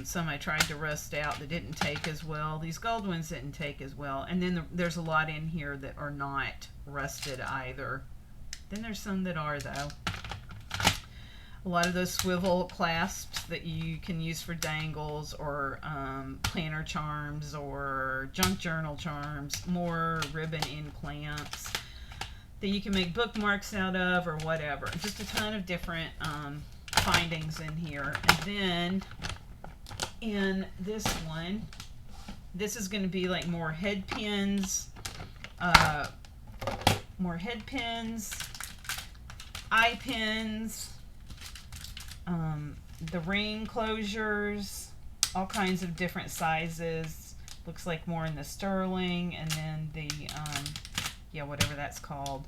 Some I tried to rust out that didn't take as well. These gold ones didn't take as well. And then there's a lot in here that are not rusted either. Then there's some that are, though. A lot of those swivel clasps that you can use for dangles or planner charms or junk journal charms. More ribbon end clamps that you can make bookmarks out of or whatever. Just a ton of different findings in here. And then in this one, this is going to be like more head pins, eye pins, the ring closures, all kinds of different sizes. Looks like more in the sterling, and then the whatever that's called.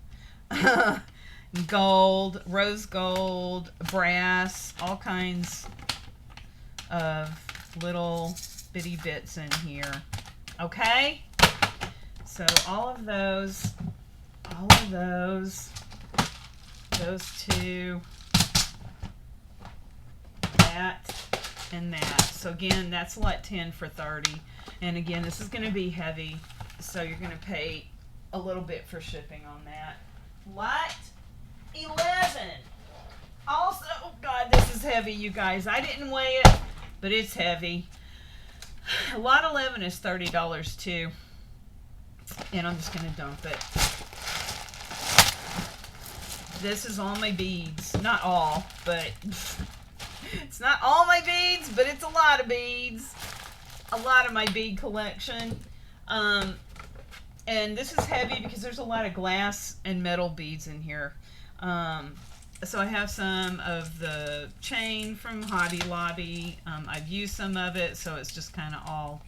Gold, rose gold, brass, all kinds of two bitty bits in here. Okay? So all of those, those two, that, and that. So again, that's lot 10 for 30. And again, this is going to be heavy, so you're going to pay a little bit for shipping on that. Lot 11. Also, oh God, this is heavy, you guys. I didn't weigh it, but it's heavy. Lot 11 is $30 too. And I'm just going to dump it. This is all my beads. Not all, but it's not all my beads, but it's a lot of beads. A lot of my bead collection. And this is heavy because there's a lot of glass and metal beads in here. So I have some of the chain from Hobby Lobby. I've used some of it, so it's just kind of all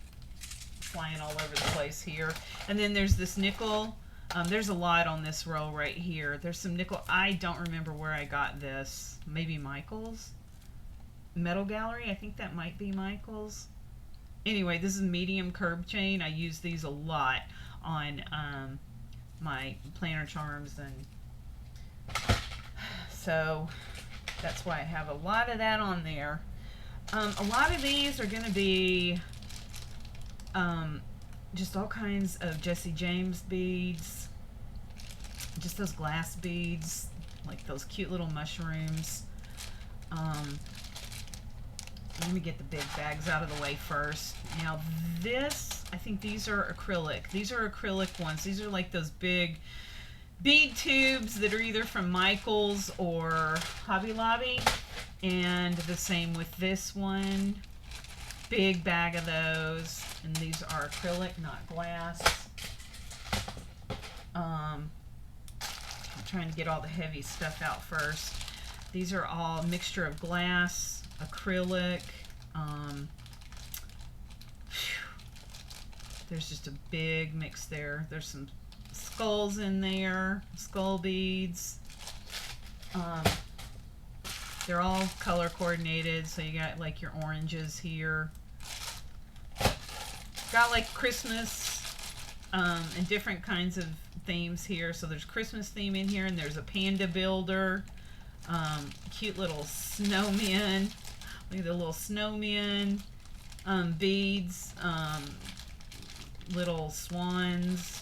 flying all over the place here. And then there's this nickel. There's a lot on this row right here. There's some nickel. I don't remember where I got this. Maybe Michael's? Metal Gallery? I think that might be Michael's. Anyway, this is medium curb chain. I use these a lot on my planner charms, and so that's why I have a lot of that on there. A lot of these are going to be just all kinds of Jesse James beads, just those glass beads, like those cute little mushrooms. Let me get the big bags out of the way first. Now this, I think these are acrylic. These are acrylic ones. These are like those big bead tubes that are either from Michael's or Hobby Lobby. And the same with this one. Big bag of those. And these are acrylic, not glass. I'm trying to get all the heavy stuff out first. These are all a mixture of glass, acrylic. There's just a big mix there. There's some skulls in there, skull beads. They're all color coordinated, so you got like your oranges here. Got like Christmas and different kinds of themes here. So there's Christmas theme in here, and there's a panda builder, cute little snowmen. Look at the little snowmen, beads, little swans,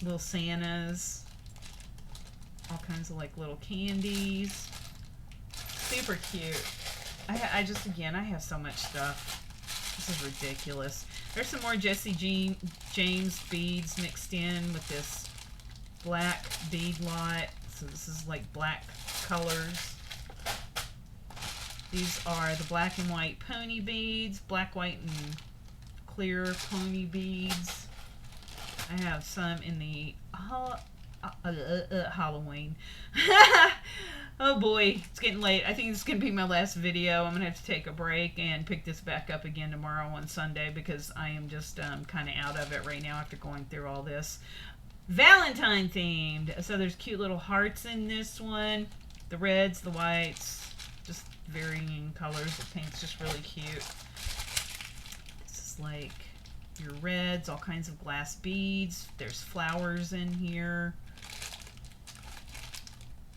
little Santas, all kinds of like little candies. Super cute. I just, again, I have so much stuff. This is ridiculous. There's some more Jesse James beads mixed in with this black bead lot. So this is like black colors. These are the black and white pony beads, black, white, and clear pony beads. I have some in the Halloween. Oh boy, it's getting late. I think this is going to be my last video. I'm going to have to take a break and pick this back up again tomorrow on Sunday because I am just kind of out of it right now after going through all this. Valentine themed. So there's cute little hearts in this one. The reds, the whites, just varying colors. The pink's just really cute. This is like your reds, all kinds of glass beads. There's flowers in here.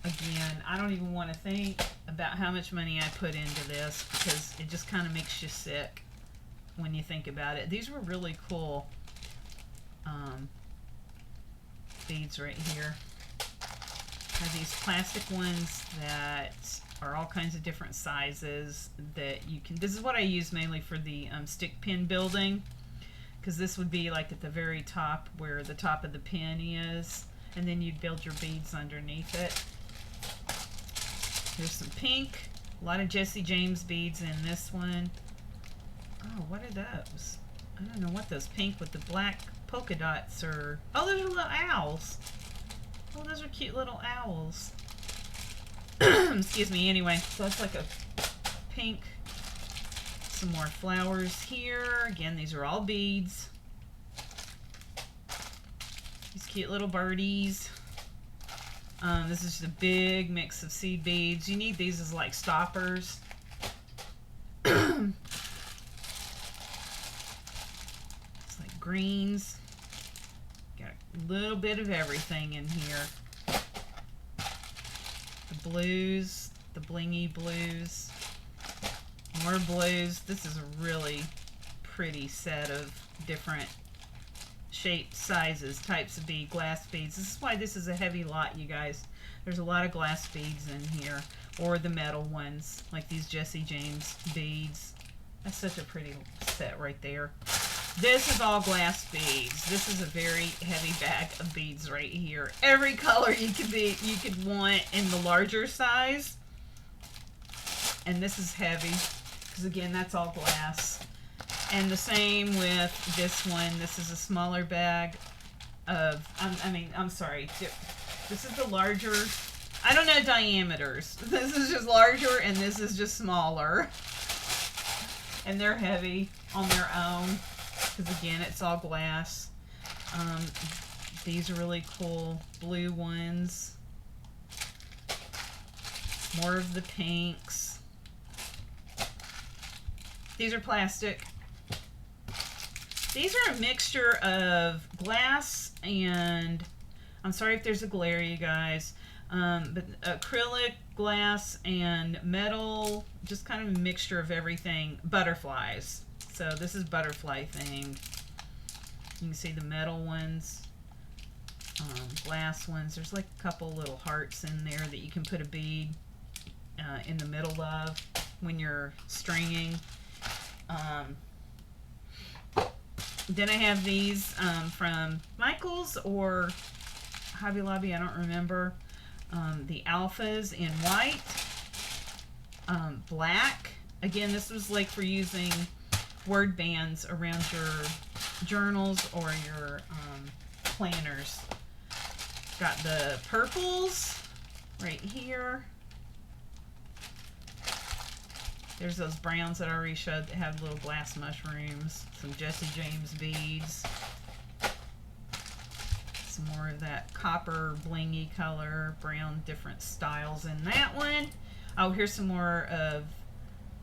Again, I don't even want to think about how much money I put into this because it just kind of makes you sick when you think about it. These were really cool beads right here. I have these plastic ones that are all kinds of different sizes that you can, this is what I use mainly for the stick pin building, because this would be like at the very top where the top of the pin is, and then you'd build your beads underneath it. Here's some pink, a lot of Jesse James beads in this one. Oh, what are those? I don't know what those pink with the black polka dots are. Oh, those are little owls. Oh, those are cute little owls. Excuse me, anyway, so that's like a pink. Some more flowers here. Again, these are all beads. These cute little birdies. This is just a big mix of seed beads. You need these as like stoppers. It's like greens. Got a little bit of everything in here. The blues, the blingy blues. More blues. This is a really pretty set of different shapes, sizes, types of bead, glass beads. This is why this is a heavy lot, you guys. There's a lot of glass beads in here, or the metal ones, like these Jesse James beads. That's such a pretty set right there. This is all glass beads. This is a very heavy bag of beads right here. Every color you could want in the larger size. And this is heavy, because again, that's all glass. And the same with this one. This is a smaller bag of, I'm sorry. This is the larger, I don't know diameters. This is just larger and this is just smaller. And they're heavy on their own, because again, it's all glass. These are really cool blue ones. More of the pinks. These are plastic. These are a mixture of glass and, I'm sorry if there's a glare, you guys, but acrylic, glass, and metal, just kind of a mixture of everything. Butterflies. So this is butterfly themed. You can see the metal ones, glass ones. There's like a couple little hearts in there that you can put a bead in the middle of when you're stringing. Then I have these from Michael's or Hobby Lobby, I don't remember. The alphas in white, black. Again, this was like for using word bands around your journals or your planners. Got the purples right here. There's those browns that I already showed that have little glass mushrooms. Some Jesse James beads. some more of that copper blingy color, brown, different styles in that one. Oh, here's some more of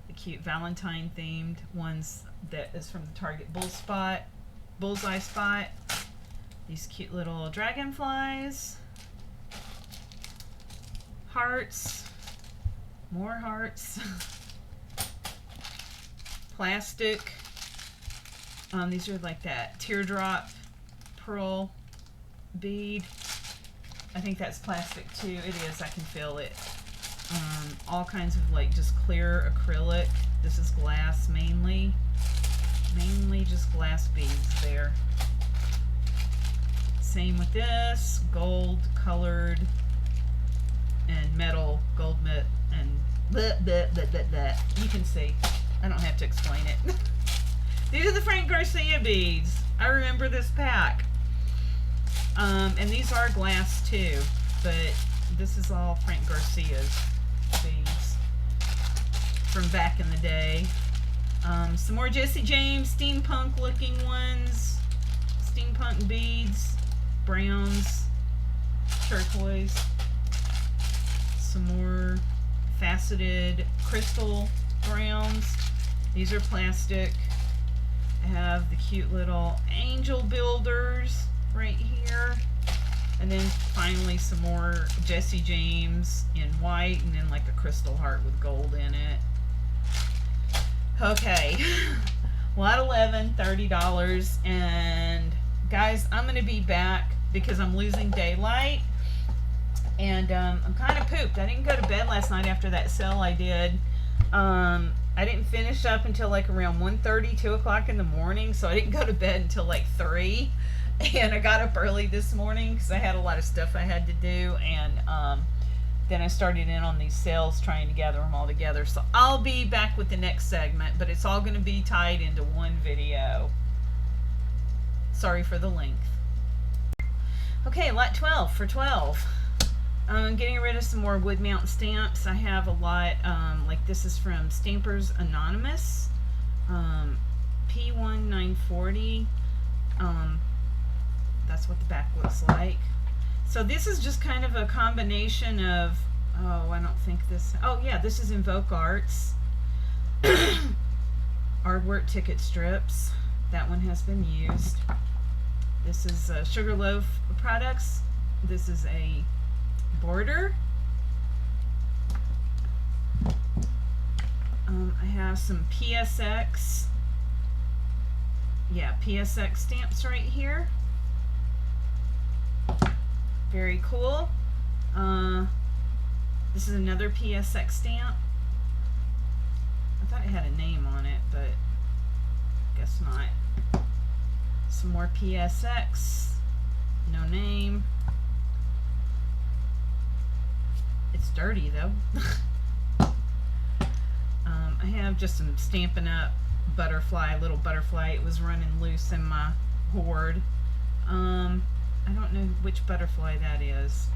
the cute Valentine themed ones that is from the Target Bullseye Spot. These cute little dragonflies. Hearts. More hearts. Plastic. These are like that teardrop pearl bead. I think that's plastic too. It is, I can feel it. All kinds of like just clear acrylic. This is glass mainly just glass beads there. Same with this, gold colored and metal, gold and you can see. I don't have to explain it. These are the Frank Garcia beads. I remember this pack. And these are glass too, but this is all Frank Garcia's beads from back in the day. Some more Jesse James steampunk looking ones, steampunk beads, browns, turquoise, some more faceted crystal browns. These are plastic. I have the cute little angel builders right here. And then finally some more Jesse James in white and then like a crystal heart with gold in it. Okay, lot 11, $30. And guys, I'm going to be back because I'm losing daylight. And I'm kind of pooped. I didn't go to bed last night after that sale I did. I didn't finish up until like around 1:30, 2 o'clock in the morning. So I didn't go to bed until like 3. And I got up early this morning because I had a lot of stuff I had to do. And then I started in on these sales trying to gather them all together. So I'll be back with the next segment, but it's all going to be tied into one video. Sorry for the length. Okay, lot 12 for 12. I'm getting rid of some more wood mount stamps. I have a lot, like this is from Stampers Anonymous, P1940. That's what the back looks like. So this is just kind of a combination of, oh, I don't think this, oh yeah, this is Invoke Arts. Artwork ticket strips. That one has been used. This is Sugarloaf Products. This is a border. I have some PSX. Yeah, PSX stamps right here. Very cool. This is another PSX stamp. I thought it had a name on it, but guess not. Some more PSX. No name. It's dirty though. I have just some Stampin' Up! Butterfly, little butterfly. It was running loose in my hoard. I don't know which butterfly that is.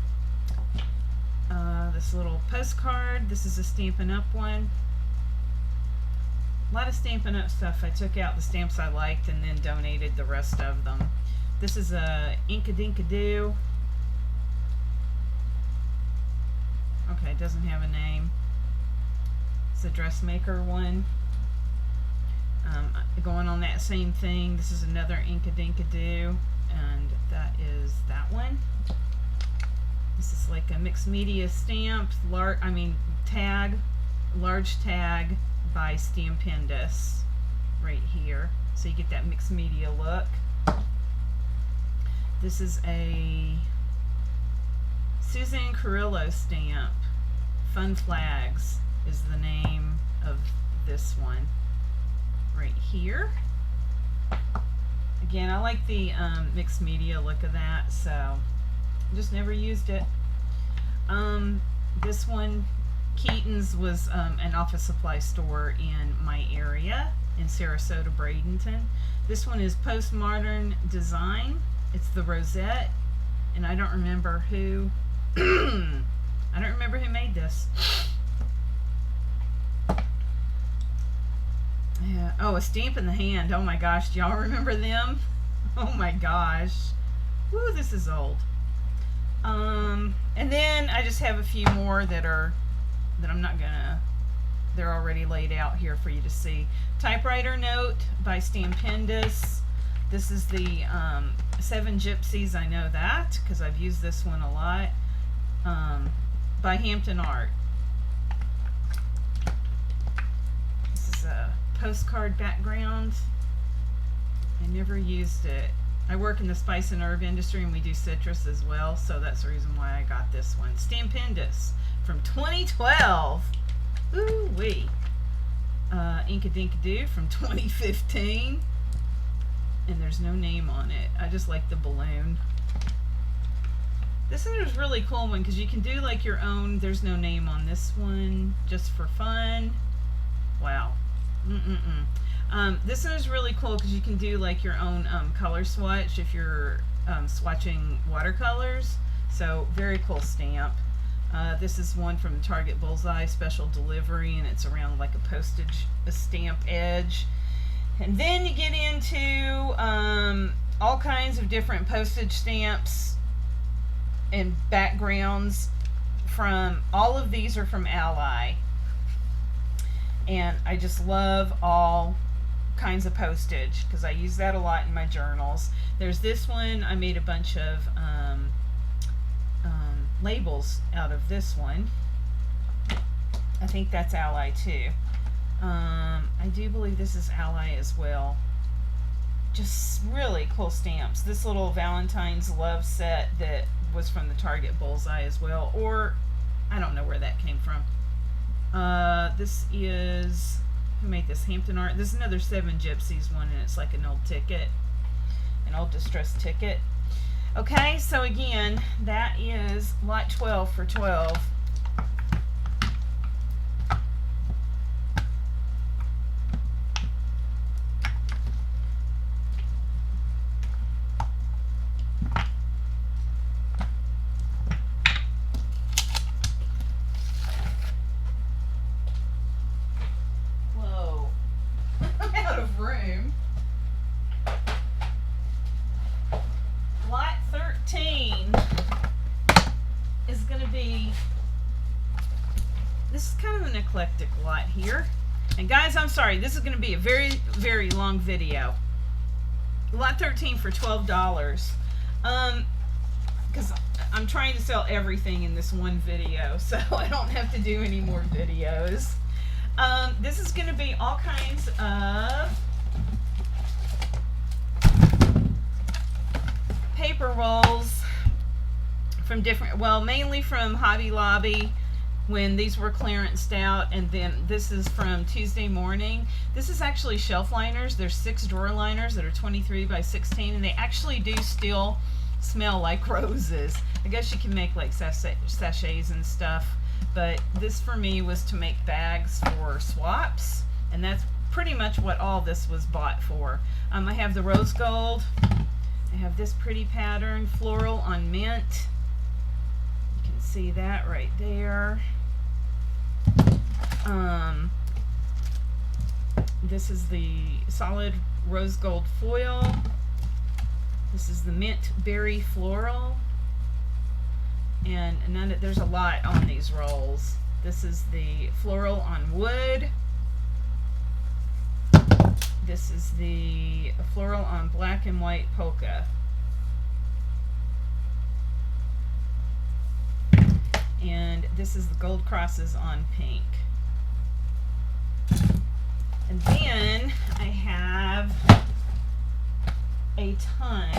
This little postcard. This is a Stampin' Up! One. A lot of Stampin' Up! Stuff. I took out the stamps I liked and then donated the rest of them. This is a Inkadinkadoo. Okay, it doesn't have a name. It's a dressmaker one. Going on that same thing, this is another Inkadinkadoo, and that is that one. This is like a mixed media stamp, tag, large tag by Stampendous right here. So you get that mixed media look. This is a Suzanne Carrillo stamp. Fun Flags is the name of this one right here. Again, I like the mixed media look of that, so just never used it. This one, Keaton's, was an office supply store in my area in Sarasota, Bradenton. This one is Postmodern Design. It's the rosette, and I don't remember who I don't remember who made this. Yeah. Oh, A Stamp in the Hand. Oh my gosh, do y'all remember them? Oh my gosh. Woo, this is old. And then I just have a few more that I'm not gonna, they're already laid out here for you to see. Typewriter Note by Stampendous. This is the 7 Gypsies, I know that, because I've used this one a lot. By Hampton Art. This is a postcard background. I never used it. I work in the spice and herb industry, and we do citrus as well, so that's the reason why I got this one. Stampendous from 2012. Ooh wee. Inkadinkadoo from 2015. And there's no name on it. I just like the balloon. This one is really cool one because you can do like your own. There's no name on this one, just for fun. Wow. This one is really cool because you can do like your own color swatch if you're swatching watercolors. So very cool stamp. This is one from Target Bullseye Special Delivery, and it's around like a stamp edge. And then you get into all kinds of different postage stamps and backgrounds. From all of these are from Ally, and I just love all kinds of postage because I use that a lot in my journals. There's this one. I made a bunch of labels out of this one. I think that's Ally too. I do believe this is Ally as well. Just really cool stamps. This little Valentine's Love set that was from the Target Bullseye as well, or I don't know where that came from. This is, who made this? Hampton Art. This is another 7 Gypsies one, and it's like an old ticket, an old distressed ticket. Okay, so again, that is lot 12 for 12. Whoa, I'm out of room. Lot 13 is going to be, this is kind of an eclectic lot here. And guys, I'm sorry, this is going to be a very, very long video. Lot 13 for $12. Because I'm trying to sell everything in this one video, so I don't have to do any more videos. This is going to be all kinds of paper rolls from different, well, mainly from Hobby Lobby when these were clearanced out, and then this is from Tuesday Morning. This is actually shelf liners. There's 6 drawer liners that are 23 by 16, and they actually do still smell like roses. I guess you can make like sachets and stuff, but this for me was to make bags for swaps, and that's pretty much what all this was bought for. I have the rose gold. I have this pretty pattern, floral on mint. You can see that right there. This is the solid rose gold foil. This is the mint berry floral. And there's a lot on these rolls. This is the floral on wood. This is the floral on black and white polka. And this is the gold crosses on pink. And then I have a ton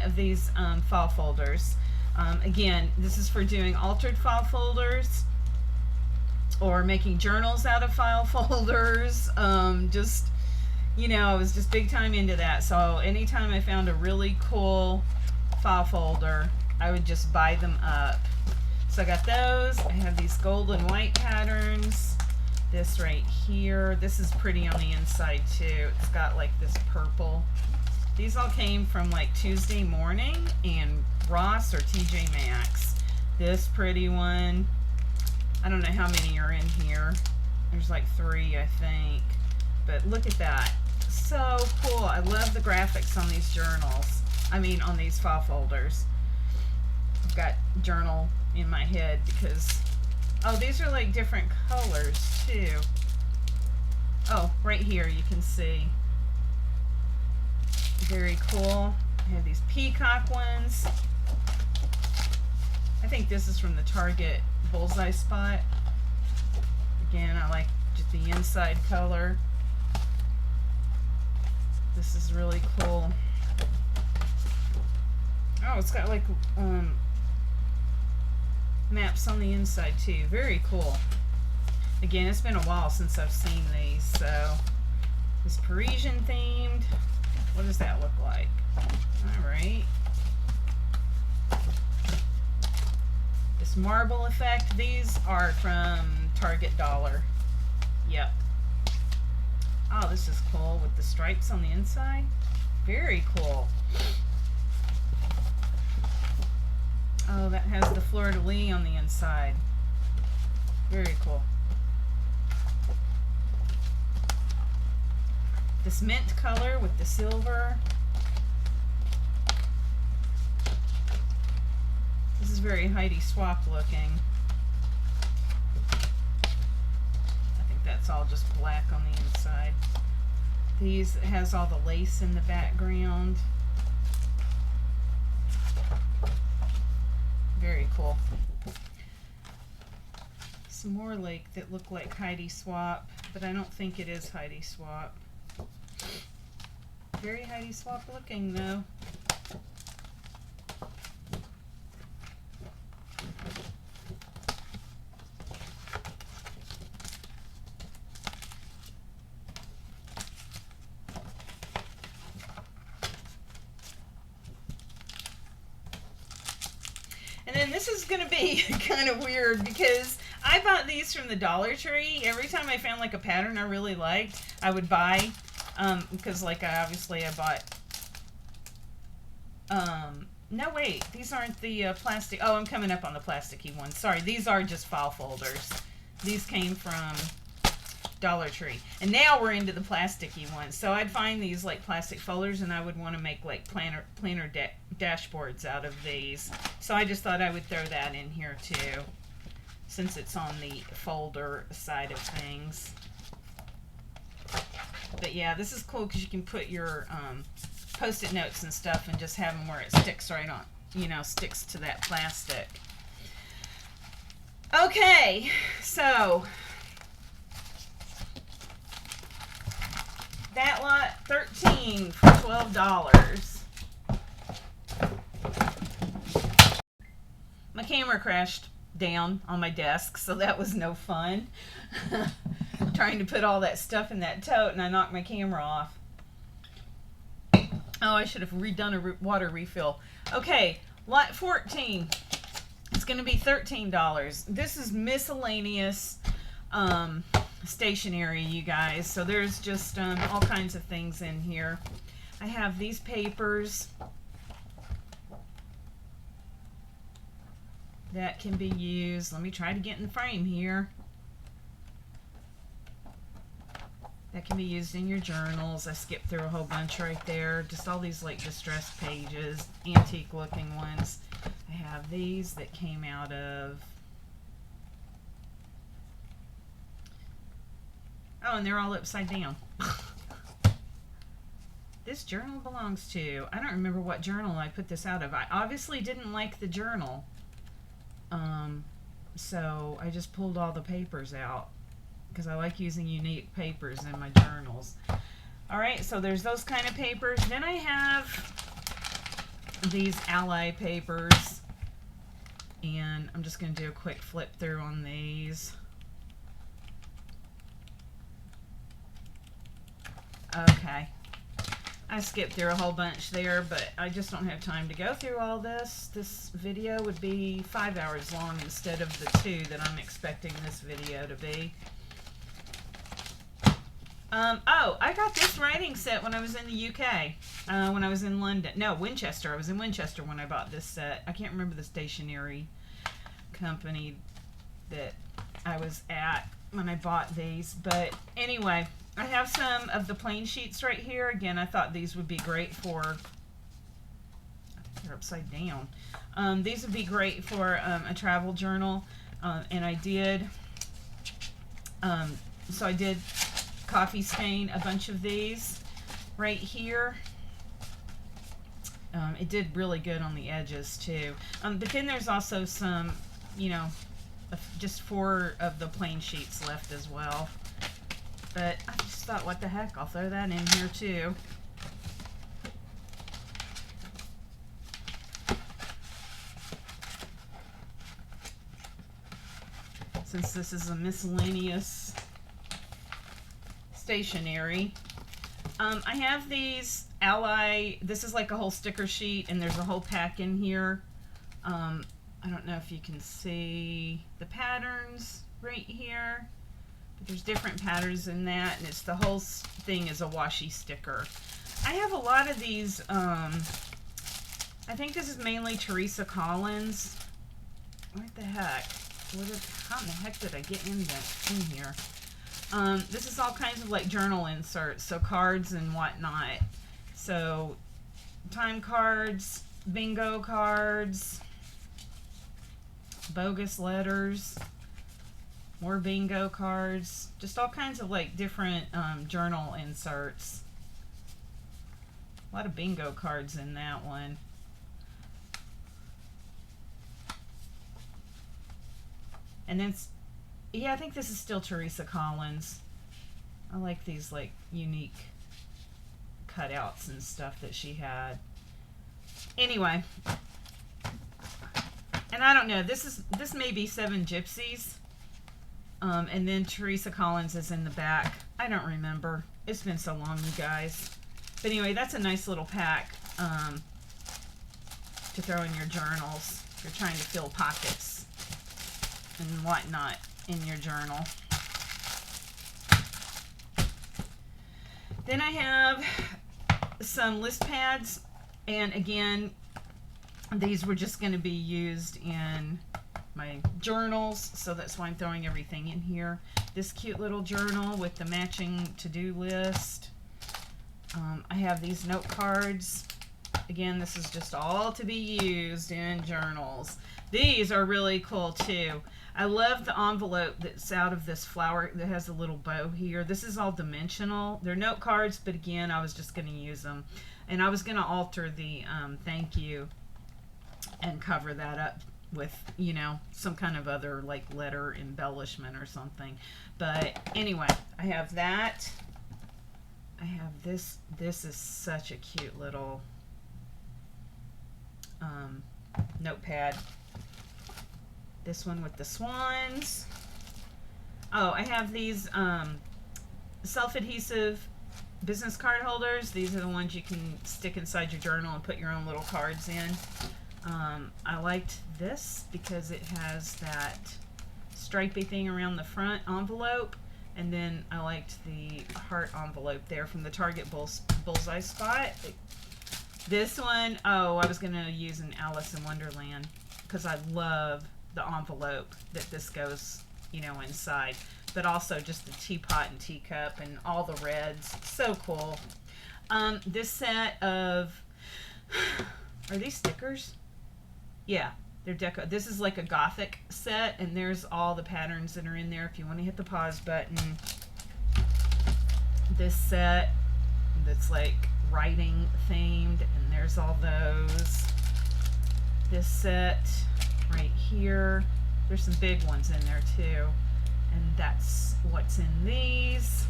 of these file folders. Again, this is for doing altered file folders or making journals out of file folders. Just, you know, I was just big time into that. So anytime I found a really cool file folder, I would just buy them up. So I got those. I have these gold and white patterns. This right here. This is pretty on the inside too. It's got like this purple. These all came from like Tuesday Morning and Ross or TJ Maxx. This pretty one. I don't know how many are in here. There's like 3, I think. But look at that. So cool. I love the graphics on these journals. I mean, on these file folders. I've got journal in my head because, oh, these are like different colors too. Oh, right here you can see. Very cool. I have these peacock ones. I think this is from the Target Bullseye Spot. Again, I like just the inside color. This is really cool. Oh, it's got like maps on the inside too. Very cool. Again, it's been a while since I've seen these. So, this Parisian themed. What does that look like? Alright. This marble effect. These are from Target Dollar. Yep. Oh, this is cool with the stripes on the inside. Very cool. Oh, that has the fleur-de-lis on the inside. Very cool. This mint color with the silver. This is very Heidi Swapp looking. I think that's all just black on the inside. These has all the lace in the background. Very cool. Some more like that look like Heidi Swapp, but I don't think it is Heidi Swapp. Very Heidi Swapp looking though. And then this is going to be kind of weird because I bought these from the Dollar Tree. Every time I found like a pattern I really liked, I would buy. Because like I bought, no wait, these aren't the plastic, oh, I'm coming up on the plasticky ones. Sorry, these are just file folders. These came from Dollar Tree. And now we're into the plasticky ones. So I'd find these like plastic folders and I would want to make like planner dashboards out of these. So I just thought I would throw that in here too, since it's on the folder side of things. But yeah, this is cool because you can put your Post-it notes and stuff and just have them where it sticks right on, you know, sticks to that plastic. Okay, so that lot, 13 for $12. My camera crashed down on my desk, so that was no fun. Trying to put all that stuff in that tote and I knocked my camera off. Oh, I should have redone a water refill. Okay, lot 14. It's going to be $13. This is miscellaneous stationery, you guys. So there's just all kinds of things in here. I have these papers that can be used. Let me try to get in the frame here. That can be used in your journals. I skipped through a whole bunch right there. Just all these like distressed pages, antique looking ones. I have these that came out of, oh, and they're all upside down. This journal belongs to, I don't remember what journal I put this out of. I obviously didn't like the journal. So I just pulled all the papers out, because I like using unique papers in my journals. Alright, so there's those kind of papers. Then I have these Ally papers, and I'm just going to do a quick flip through on these. Okay, I skipped through a whole bunch there, but I just don't have time to go through all this. This video would be 5 hours long instead of the 2 that I'm expecting this video to be. Oh, I got this writing set when I was in the UK, when I was in London. No, Winchester. I was in Winchester when I bought this set. I can't remember the stationery company that I was at when I bought these. But anyway, I have some of the plain sheets right here. Again, I thought these would be great for, they're upside down. These would be great for a travel journal. And I did, so I did coffee stain a bunch of these right here. It did really good on the edges too. But then there's also some, you know, just 4 of the plain sheets left as well. But I just thought, what the heck, I'll throw that in here too. Since this is a miscellaneous stationery. I have these Ally, this is like a whole sticker sheet, and there's a whole pack in here. I don't know if you can see the patterns right here, but there's different patterns in that, and it's the whole thing is a washi sticker. I have a lot of these, I think this is mainly Teresa Collins. What the heck? How in the heck did I get in here? This is all kinds of like journal inserts, so cards and whatnot. So time cards, bingo cards, bogus letters, more bingo cards, just all kinds of like different journal inserts. A lot of bingo cards in that one. And then, yeah, I think this is still Teresa Collins. I like these like unique cutouts and stuff that she had. Anyway, and I don't know, this may be 7 Gypsies. And then Teresa Collins is in the back. I don't remember. It's been so long, you guys. But anyway, that's a nice little pack to throw in your journals if you're trying to fill pockets and whatnot in your journal. Then I have some list pads, and again, these were just going to be used in my journals, so that's why I'm throwing everything in here. This cute little journal with the matching to-do list. I have these note cards. Again, this is just all to be used in journals. These are really cool too. I love the envelope that's out of this flower that has a little bow here. This is all dimensional. They're note cards, but again, I was just going to use them. And I was going to alter the thank you and cover that up with, you know, some kind of other like letter embellishment or something. But anyway, I have that. I have this. This is such a cute little notepad. This one with the swans. Oh, I have these self-adhesive business card holders. These are the ones you can stick inside your journal and put your own little cards in. I liked this because it has that stripy thing around the front envelope, and then I liked the heart envelope there from the Target Bullseye Spot. This one, oh, I was going to use an Alice in Wonderland because I love the envelope that this goes, you know, inside, but also just the teapot and teacup and all the reds. So cool. This set of, are these stickers? Yeah, they're deco. This is like a Gothic set, and there's all the patterns that are in there if you want to hit the pause button. This set that's like writing themed, and there's all those. This set right here, there's some big ones in there too, and that's what's in these.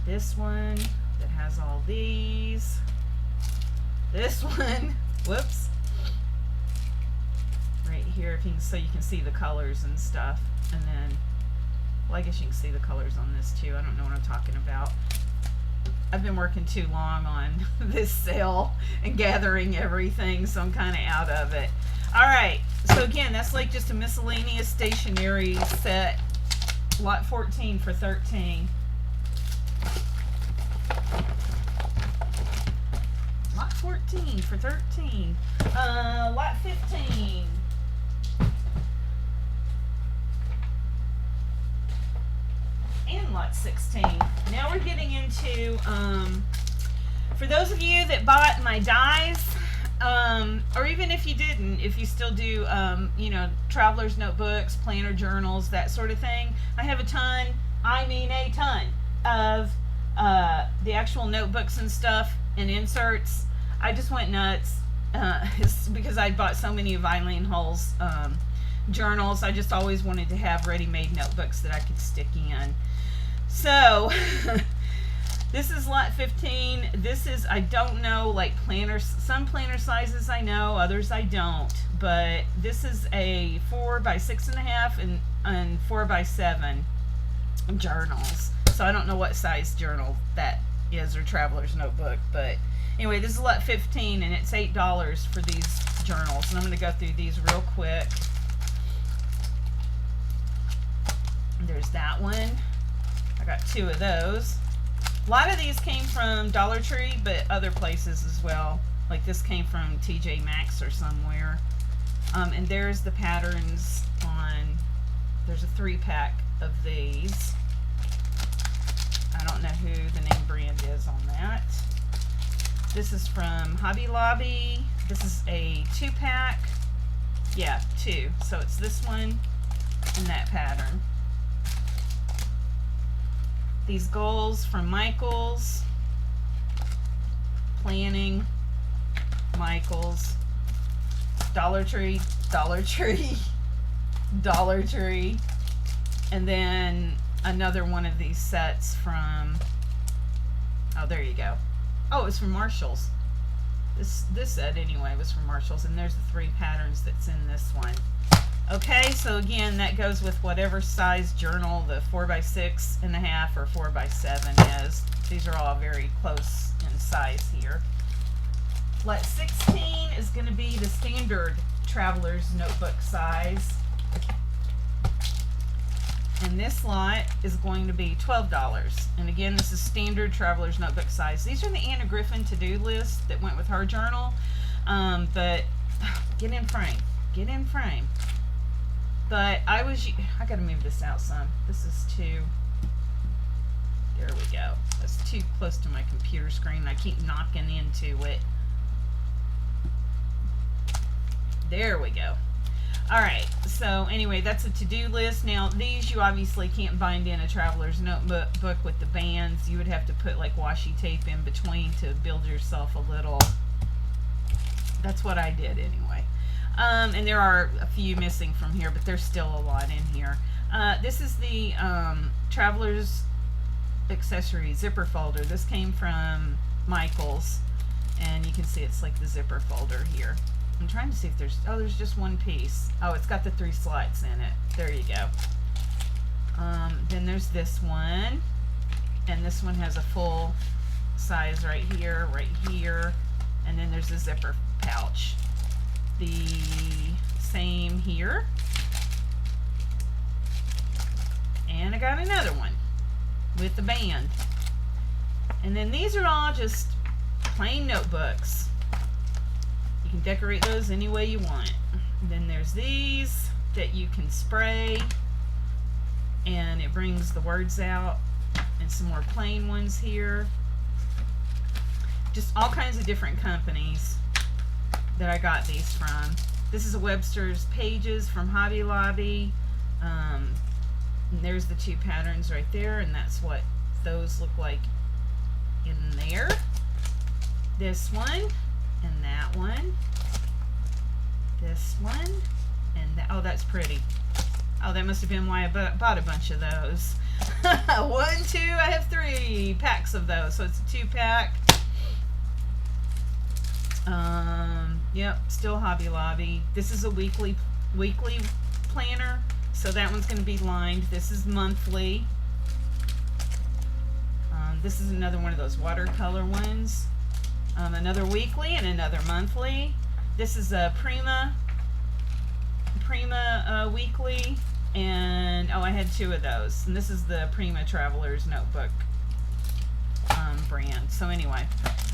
This one that has all these. This one, whoops, right here, if you can, so you can see the colors and stuff. And then, well, I guess you can see the colors on this too. I don't know what I'm talking about. I've been working too long on this sale and gathering everything, so I'm kind of out of it. All right, so again, that's like just a miscellaneous stationery set, lot 14 for $13. Lot 14 for $13. Lot 15. lot 16. Now we're getting into, for those of you that bought my dies, or even if you didn't, if you still do, you know, traveler's notebooks, planner journals, that sort of thing, I have a ton, I mean a ton, of the actual notebooks and stuff and inserts. I just went nuts because I bought so many of Eileen Hull's journals. I just always wanted to have ready-made notebooks that I could stick in. So this is lot 15. This is, I don't know, like planners, some planner sizes I know, others I don't, but this is a 4 by 6.5 and 4 by 7 journals. So I don't know what size journal that is, or traveler's notebook, but anyway, this is lot 15 and it's $8 for these journals, and I'm going to go through these real quick. There's that one. I got 2 of those. A lot of these came from Dollar Tree, but other places as well. Like this came from TJ Maxx or somewhere. And there's the patterns on, there's a 3-pack of these. I don't know who the name brand is on that. This is from Hobby Lobby. This is a 2-pack. Yeah, 2. So it's this one and that pattern. These goals from Michaels. Planning. Michaels. Dollar Tree. Dollar Tree. Dollar Tree. And then another one of these sets from, oh, there you go. Oh, it's from Marshall's. This set anyway was from Marshall's, and there's the 3 patterns that's in this one. Okay, so again, that goes with whatever size journal the 4 by 6.5 or 4 by 7 is. These are all very close in size here. Lot 16 is going to be the standard traveler's notebook size. And this lot is going to be $12. And again, this is standard traveler's notebook size. These are the Anna Griffin to-do list that went with her journal. But get in frame. Get in frame. But I gotta move this out some. This is too, there we go. That's too close to my computer screen. I keep knocking into it. There we go. Alright, so anyway, that's a to-do list. Now, these you obviously can't bind in a traveler's notebook with the bands. You would have to put like washi tape in between to build yourself a little. That's what I did anyway. And there are a few missing from here, but there's still a lot in here. This is the Traveler's Accessory zipper folder. This came from Michaels, and you can see it's like the zipper folder here. I'm trying to see if there's, oh, there's just one piece. Oh, it's got the 3 slots in it. There you go. Then there's this one, and this one has a full size right here, and then there's a zipper pouch. The same here, and I got another one with the band. And then these are all just plain notebooks. You can decorate those any way you want. And then there's these that you can spray, and it brings the words out, and some more plain ones here. Just all kinds of different companies that I got these from. This is a Webster's Pages from Hobby Lobby. And there's the 2 patterns right there, and that's what those look like in there. This one and that one. This one and that. Oh, that's pretty. Oh, that must have been why I bought a bunch of those. 1, 2, I have 3 packs of those, so it's a 2-pack. Yep, still Hobby Lobby. This is a weekly planner, so that one's going to be lined. This is monthly. This is another one of those watercolor ones. Another weekly and another monthly. This is a Prima weekly, and oh, I had 2 of those. And this is the Prima Traveler's Notebook brand. So anyway,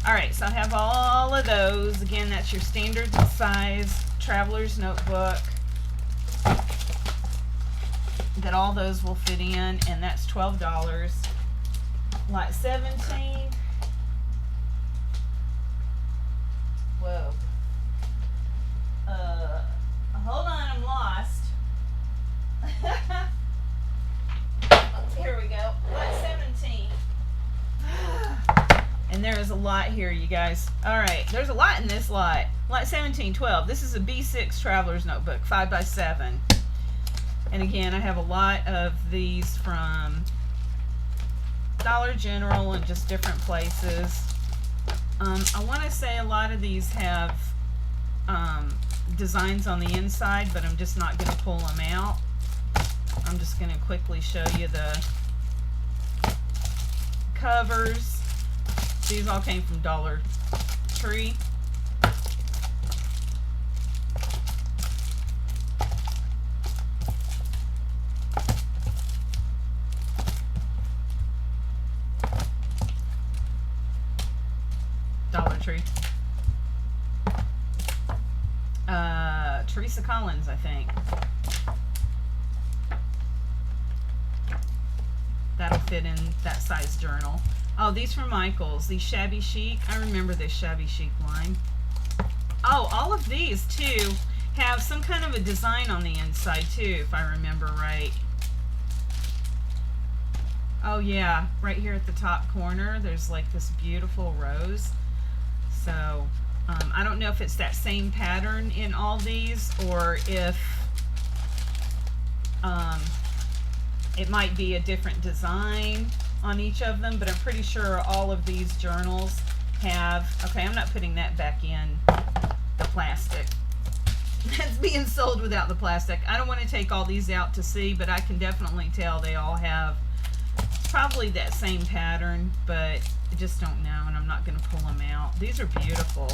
all right, so I have all of those. Again, that's your standard size Traveler's Notebook. that all those will fit in, and that's $12. Lot 17. Whoa. Hold on, I'm lost. Here we go. Lot 17. And there is a lot here, you guys. All right, there's a lot in this lot. Lot 17, 12. This is a B6 Traveler's Notebook, 5x7. And again, I have a lot of these from Dollar General and just different places. I want to say a lot of these have designs on the inside, but I'm just not going to pull them out. I'm just going to quickly show you the covers. These all came from Dollar Tree. Dollar Tree. Teresa Collins, I think. That'll fit in that size journal. Oh, these from Michaels. These Shabby Chic. I remember this Shabby Chic line. Oh, all of these, too, have some kind of a design on the inside, too, if I remember right. Oh, yeah. Right here at the top corner, there's like this beautiful rose. So, I don't know if it's that same pattern in all these, or if it might be a different design on each of them, but I'm pretty sure all of these journals have, okay, I'm not putting that back in the plastic. That's being sold without the plastic. I don't want to take all these out to see, but I can definitely tell they all have probably that same pattern, but I just don't know, and I'm not going to pull them out. These are beautiful.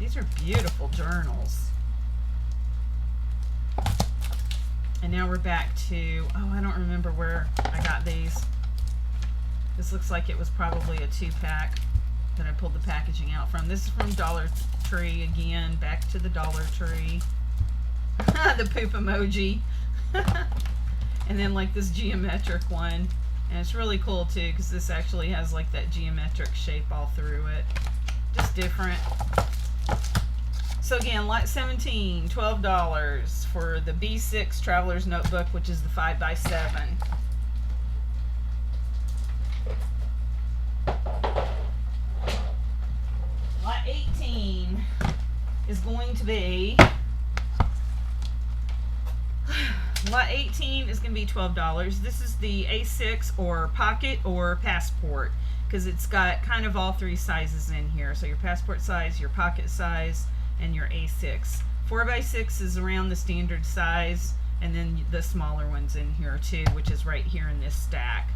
These are beautiful journals. And now we're back to, oh, I don't remember where I got these. This looks like it was probably a 2-pack that I pulled the packaging out from. This is from Dollar Tree again, back to the Dollar Tree. The poop emoji. And then like this geometric one. And it's really cool too, because this actually has like that geometric shape all through it. Just different. So again, lot 17, $12 for the B6 Traveler's Notebook, which is the 5x7. Lot 18 is going to be, lot 18 is going to be $12. This is the A6 or Pocket or Passport, because it's got kind of all three sizes in here. So your Passport size, your Pocket size, and your A6. 4x6 is around the standard size, and then the smaller one's in here too, which is right here in this stack.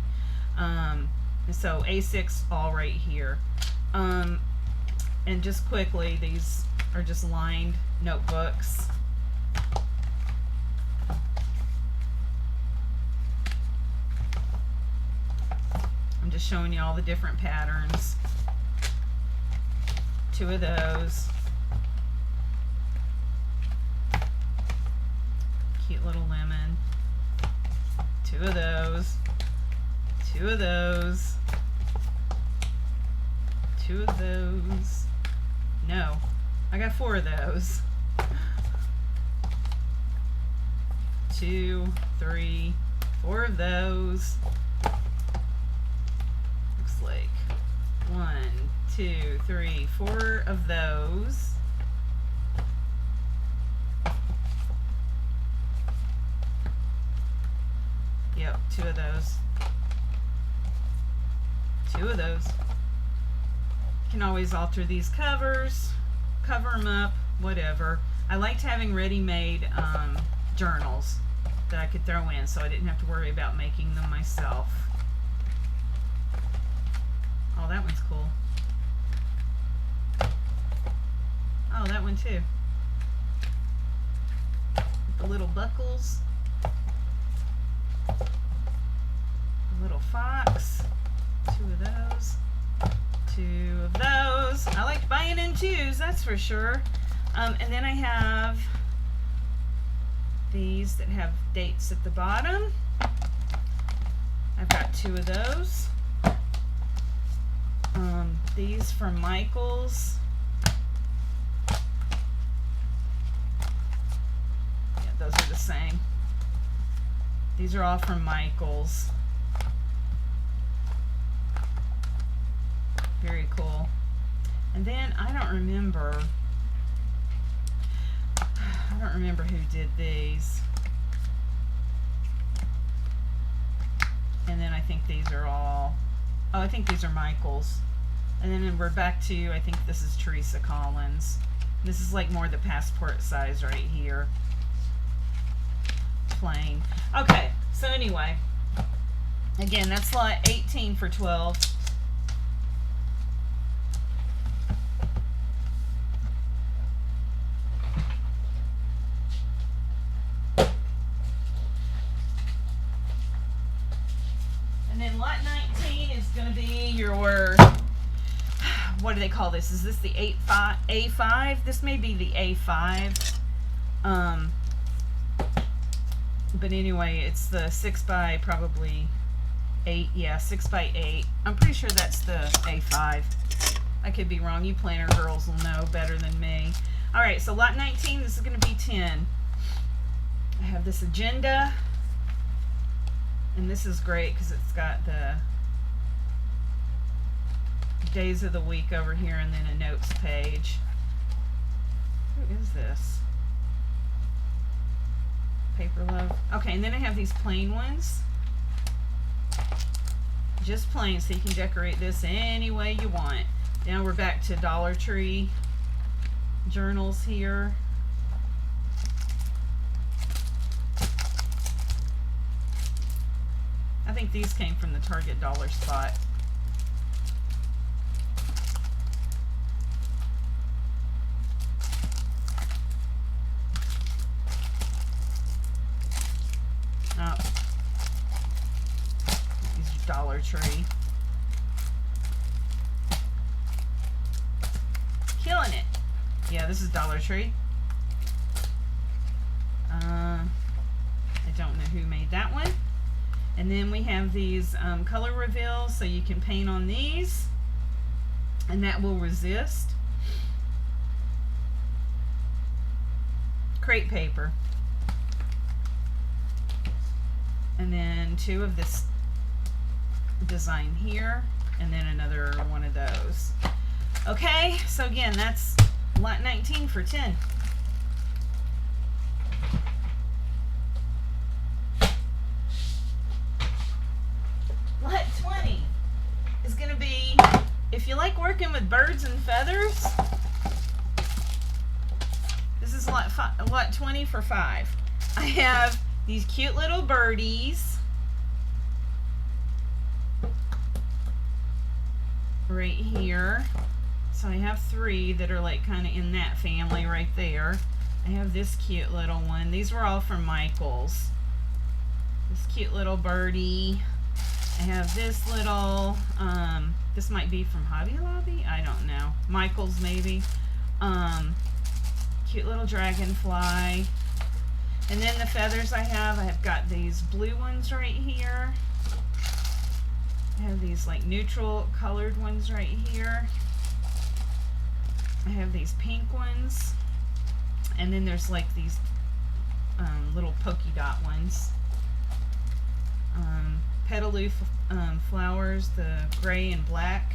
So A6 all right here. And just quickly, these are just lined notebooks. I'm just showing you all the different patterns. 2 of those. Cute little lemon. 2 of those. 2 of those. 2 of those. No, I got 4 of those. 2, 3, 4 of those. Looks like 1, 2, 3, 4 of those. Yep, 2 of those. 2 of those. You can always alter these covers, cover them up, whatever. I liked having ready-made journals that I could throw in, so I didn't have to worry about making them myself. Oh, that one's cool. Oh, that one too. The little buckles. The little fox. 2 of those. 2 of those. I liked buying in 2s, that's for sure. And then I have these that have dates at the bottom. I've got 2 of those. These from Michaels. Yeah, those are the same. These are all from Michaels. Very cool. And then I don't remember who did these. And then I think these are all, oh, I think these are Michaels. And then we're back to, I think this is Teresa Collins. This is like more the passport size right here. Plain. Okay, so anyway, again, that's lot 18 for 12. And then lot 19 is going to be your, what do they call this? Is this the A5? This may be the A5. But anyway, it's the 6 by probably 8. Yeah, 6 by 8. I'm pretty sure that's the A5. I could be wrong. You planner girls will know better than me. All right, so lot 19, this is going to be 10. I have this agenda. And this is great because it's got the days of the week over here and then a notes page. Who is this? Paper Love. Okay, and then I have these plain ones. Just plain, so you can decorate this any way you want. Now we're back to Dollar Tree journals here. I think these came from the Target dollar spot. Oh, these are Dollar Tree. Killing it. Yeah, this is Dollar Tree. I don't know who made that one. And then we have these color reveals, so you can paint on these, and that will resist. Crepe paper. And then 2 of this design here, and then another one of those. Okay, so again, that's lot 19 for 10. Lot 20 is going to be, if you like working with birds and feathers, this is lot 20 for 5. I have these cute little birdies right here. So I have 3 that are like kind of in that family right there. I have this cute little one. These were all from Michaels. This cute little birdie. I have this little, this might be from Hobby Lobby, I don't know. Michaels maybe. Cute little dragonfly. And then the feathers I have got these blue ones right here. I have these like neutral colored ones right here. I have these pink ones. And then there's like these little polka dot ones. Petaloo flowers, the gray and black.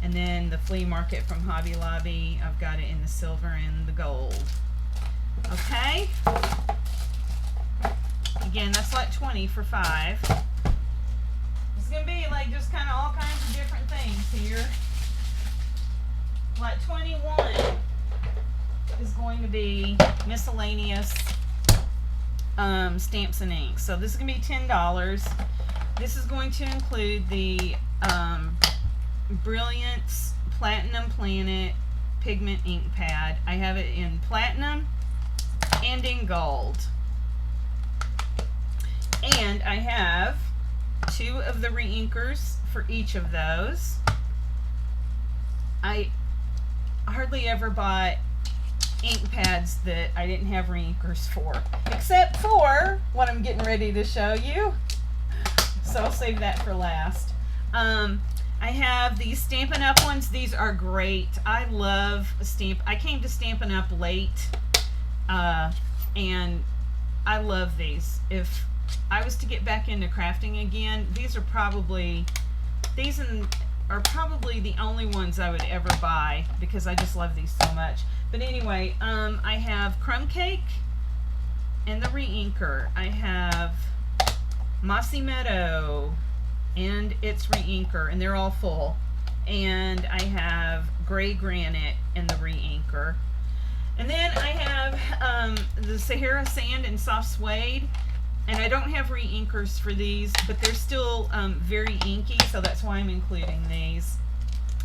And then the flea market from Hobby Lobby, I've got it in the silver and the gold. Okay. Again, that's like 20 for 5. It's going to be like just kind of all kinds of different things here. Like 21 is going to be miscellaneous stamps and inks. So this is going to be $10. This is going to include the Brilliance Platinum Planet Pigment ink pad. I have it in platinum and in gold. And I have 2 of the reinkers for each of those. I hardly ever bought ink pads that I didn't have reinkers for, except for what I'm getting ready to show you. So I'll save that for last. I have these Stampin' Up! Ones. These are great. I love I came to Stampin' Up! Late, and I love these. If I was to get back into crafting again, these are probably the only ones I would ever buy, because I just love these so much. But anyway, I have Crumb Cake and the reinker. I have Mossy Meadow and its reinker, and they're all full. And I have Gray Granite and the reinker. And then I have the Sahara Sand and Soft Suede. And I don't have reinkers for these, but they're still very inky, so that's why I'm including these.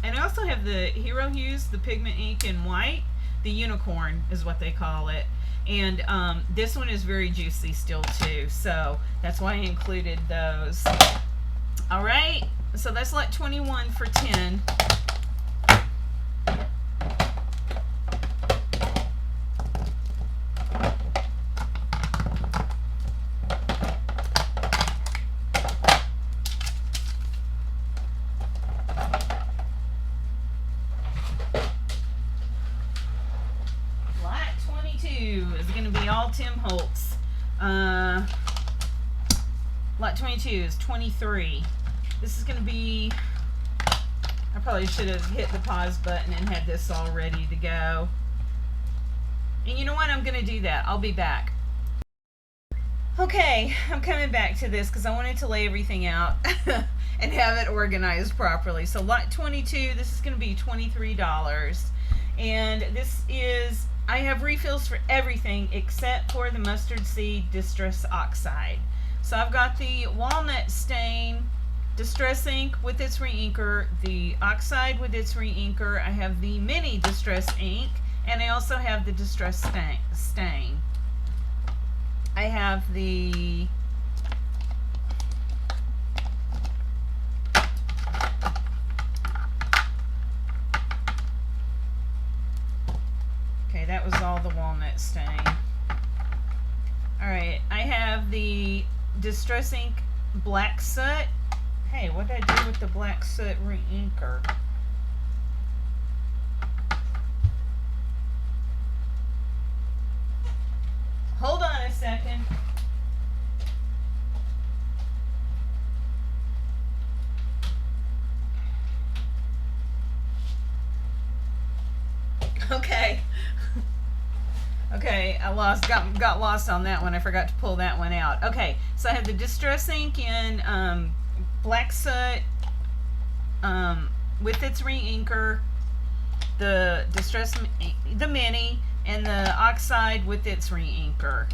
And I also have the Hero Hues, the Pigment ink in white. The Unicorn is what they call it. And this one is very juicy still too, so that's why I included those. All right, so that's lot 21 for 10. Is going to be all Tim Holtz. Lot 22 is 23. This is going to be, I probably should have hit the pause button and had this all ready to go. And you know what? I'm going to do that. I'll be back. Okay, I'm coming back to this because I wanted to lay everything out and have it organized properly. So lot 22, this is going to be $23. And this is, I have refills for everything except for the Mustard Seed Distress Oxide. So I've got the Walnut Stain Distress Ink with its reinker, the Oxide with its reinker, I have the Mini Distress Ink, and I also have the Distress Stain. I have the that was all the Walnut Stain. Alright, I have the Distress Ink Black Soot. Hey, what did I do with the Black Soot reinker? Hold on a second. Okay. Okay, I got lost on that one. I forgot to pull that one out. Okay, so I have the Distress Ink in Black Soot with its reinker, the the Mini, and the Oxide with its reinker.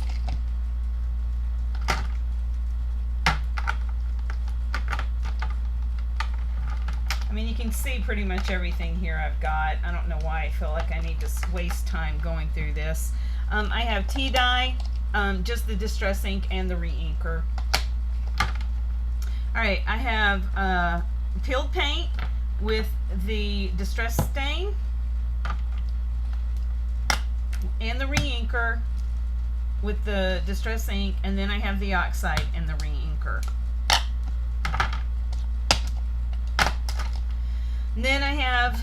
I mean, you can see pretty much everything here I've got. I don't know why I feel like I need to waste time going through this. I have tea dye, just the Distress Ink and the reinker. Alright, I have peeled paint with the Distress Stain and the reinker with the Distress Ink, and then I have the Oxide and the reinker. And then I have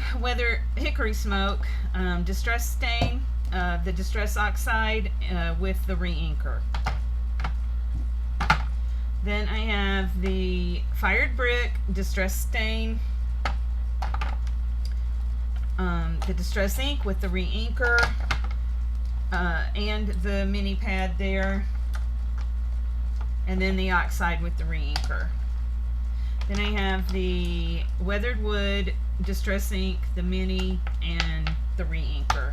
Hickory Smoke, Distress Stain, the Distress Oxide with the reinker. Then I have the Fired Brick, Distress Stain, the Distress Ink with the reinker, and the mini pad there, and then the Oxide with the reinker. Then I have the Weathered Wood, Distress Ink, the Mini, and the reinker.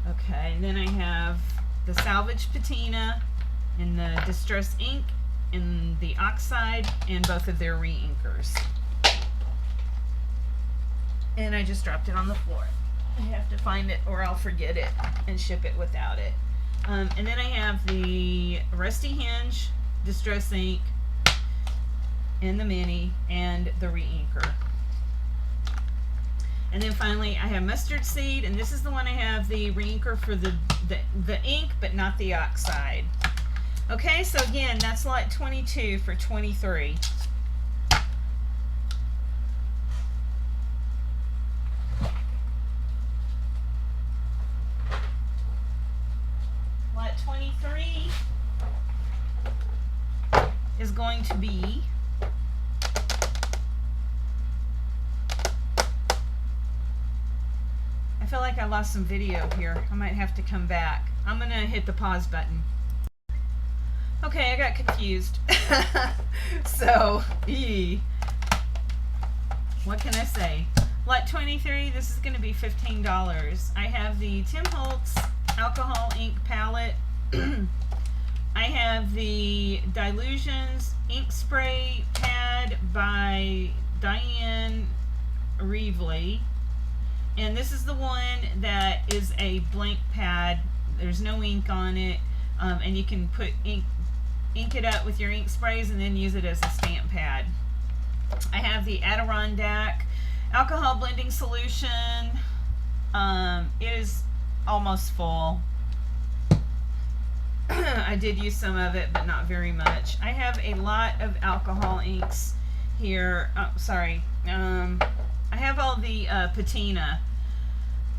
Okay, and then I have the Salvage Patina and the Distress Ink and the Oxide and both of their reinkers. And I just dropped it on the floor. I have to find it or I'll forget it and ship it without it. And then I have the Rusty Hinge, Distress Ink, and the mini and the re-inker. And then finally I have mustard seed, and this is the one I have the re-inker for the ink, but not the oxide. Okay, so again, that's lot 22 for 23. Lot 23 is going to be I feel like I lost some video here. I might have to come back. I'm gonna hit the pause button. Okay, I got confused. So, what can I say? Lot 23, this is gonna be $15. I have the Tim Holtz alcohol ink palette. I have the Dilutions ink spray pad by Diane Reevely. And this is the one that is a blank pad. There's no ink on it, and you can put ink it up with your ink sprays and then use it as a stamp pad. I have the Adirondack alcohol blending solution. It is almost full. I did use some of it, but not very much. I have a lot of alcohol inks here. Oh, sorry. I have all the patina.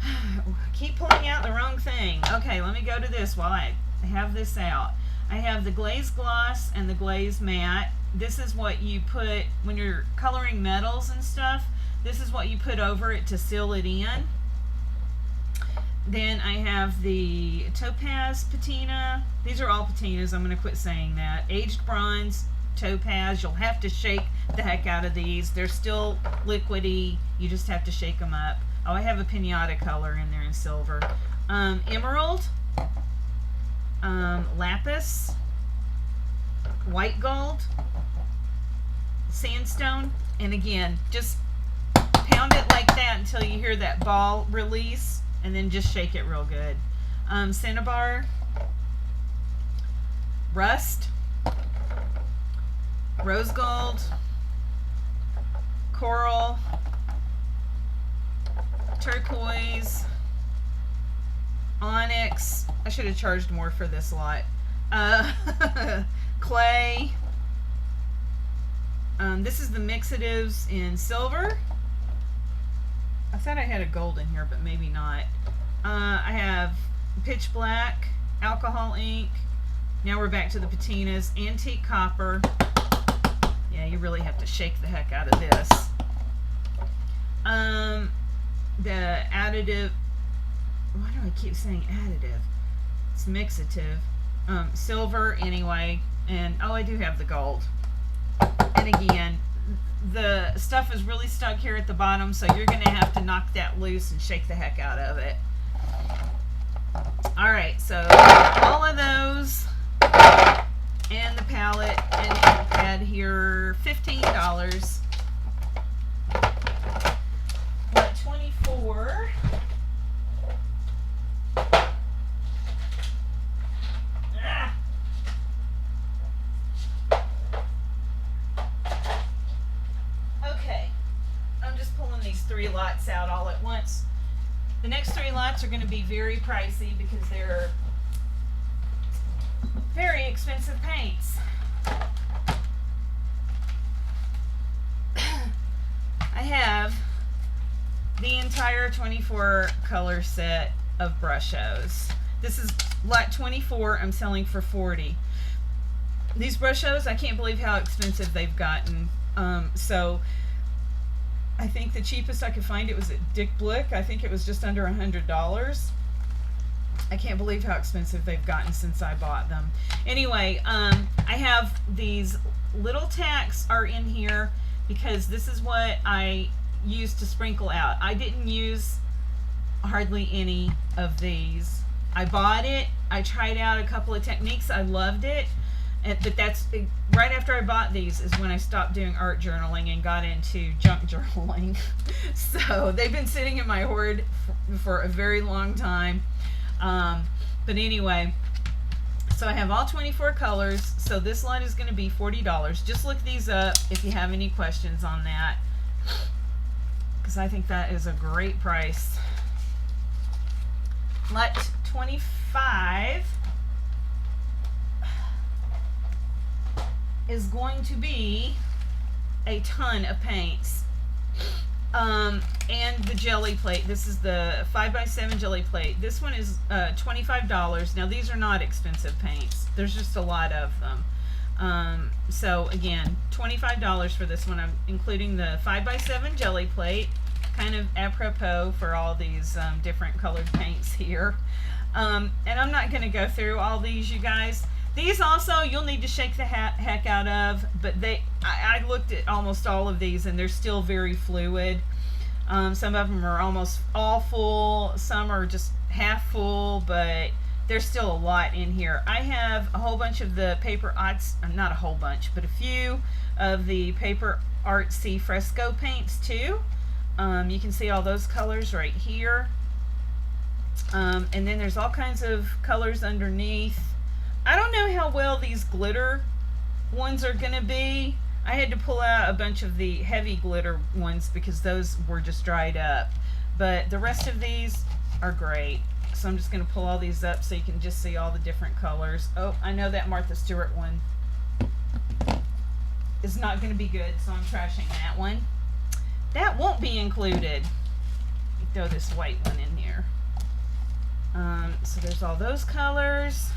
I keep pulling out the wrong thing. Okay, let me go to this while I have this out. I have the glaze gloss and the glaze matte. This is what you put when you're coloring metals and stuff. This is what you put over it to seal it in. Then I have the topaz patina. These are all patinas. I'm going to quit saying that. Aged bronze, topaz. You'll have to shake the heck out of these. They're still liquidy. You just have to shake them up. Oh, I have a pinata color in there in silver. Emerald, lapis, white gold, sandstone, and again, just pound it like that until you hear that ball release, and then just shake it real good. Cinnabar, rust, rose gold, coral, turquoise, onyx. I should have charged more for this lot. Clay. This is the mixatives in silver. I thought I had a gold in here, but maybe not. I have pitch black, alcohol ink. Now we're back to the patinas. Antique copper. Yeah, you really have to shake the heck out of this. The additive. Why do I keep saying additive? It's mixative. Silver anyway. And oh, I do have the gold. And again, the stuff is really stuck here at the bottom, so you're going to have to knock that loose and shake the heck out of it. Alright, so all of those and the palette and ink pad here, $15. Lot 24. Okay, I'm just pulling these 3 lots out all at once. The next 3 lots are going to be very pricey because they're very expensive paints. I have the entire 24 color set of Brushos. This is lot 24. I'm selling for $40. These Brushos, I can't believe how expensive they've gotten. So I think the cheapest I could find it was at Dick Blick. I think it was just under $100. I can't believe how expensive they've gotten since I bought them. Anyway, I have these little tacks are in here because this is what I used to sprinkle out. I didn't use hardly any of these. I bought it. I tried out a couple of techniques. I loved it. But that's right after I bought these is when I stopped doing art journaling and got into junk journaling. So they've been sitting in my hoard for a very long time. But anyway, So I have all 24 colors. So this lot is going to be $40. Just look these up if you have any questions on that, because I think that is a great price. Lot 25 is going to be a ton of paints. And the jelly plate. This is the 5x7 jelly plate. This one is $25. Now these are not expensive paints. There's just a lot of them. So again, $25 for this one. I'm including the 5x7 jelly plate, kind of apropos for all these different colored paints here. And I'm not going to go through all these, you guys. These also you'll need to shake the heck out of, but I looked at almost all of these and they're still very fluid. Some of them are almost all full, some are just half full, but there's still a lot in here. I have a whole bunch of the paper arts, not a whole bunch, but a few of the paper artsy fresco paints too. You can see all those colors right here. And then there's all kinds of colors underneath. I don't know how well these glitter ones are going to be. I had to pull out a bunch of the heavy glitter ones because those were just dried up. But the rest of these are great. So I'm just going to pull all these up so you can just see all the different colors. Oh, I know that Martha Stewart one is not going to be good, so I'm trashing that one. That won't be included. Throw this white one in here. So there's all those colors.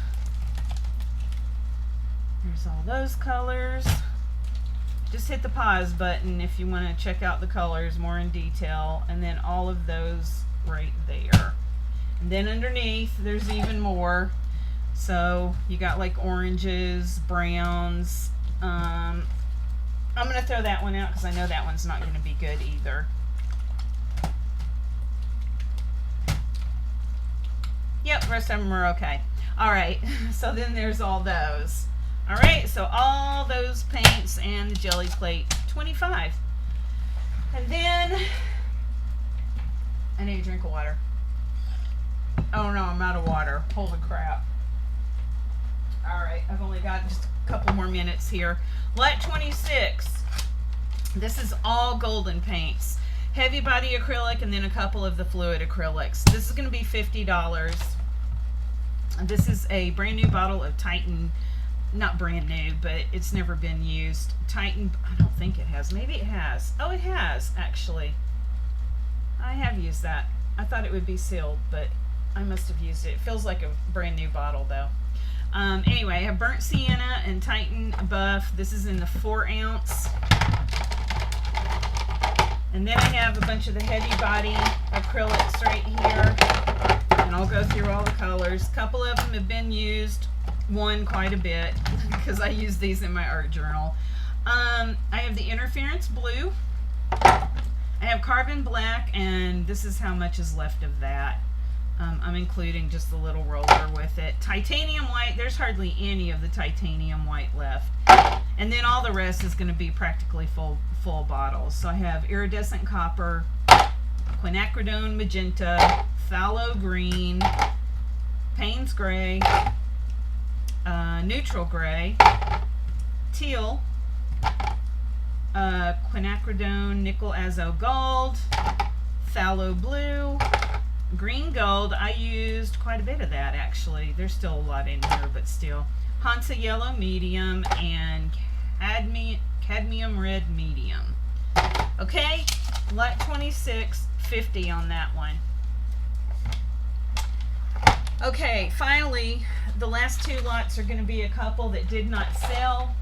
There's all those colors. Just hit the pause button if you want to check out the colors more in detail, and then all of those right there. And then underneath there's even more. So you got like oranges, browns. I'm going to throw that one out because I know that one's not going to be good either. Yep, the rest of them are okay. Alright, so then there's all those. Alright, so all those paints and the jelly plate, $25. And then, I need a drink of water. Oh no, I'm out of water. Holy crap. Alright, I've only got just a couple more minutes here. Lot 26. This is all golden paints. Heavy body acrylic and then a couple of the fluid acrylics. This is going to be $50. This is a brand new bottle of Titan. Not brand new, but it's never been used. Titan, I don't think it has. Maybe it has. Oh, it has, actually. I have used that. I thought it would be sealed, but I must have used it. It feels like a brand new bottle, though. Anyway, I have burnt sienna and Titan buff. This is in the 4-ounce. And then I have a bunch of the heavy body acrylics right here. And I'll go through all the colors. A couple of them have been used. One quite a bit because I use these in my art journal. I have the interference blue. I have carbon black, and this is how much is left of that. I'm including just the little roller with it. Titanium white, there's hardly any of the titanium white left. And then all the rest is going to be practically full bottles. So I have iridescent copper, quinacridone magenta, phthalo green, Payne's gray, neutral gray, teal, quinacridone nickel azo gold, phthalo blue, green gold. I used quite a bit of that actually. There's still a lot in here, but still. Hansa yellow medium and cadmium red medium. Okay, lot 26, $50 on that one. Okay, finally, the last two lots are going to be a couple that did not sell.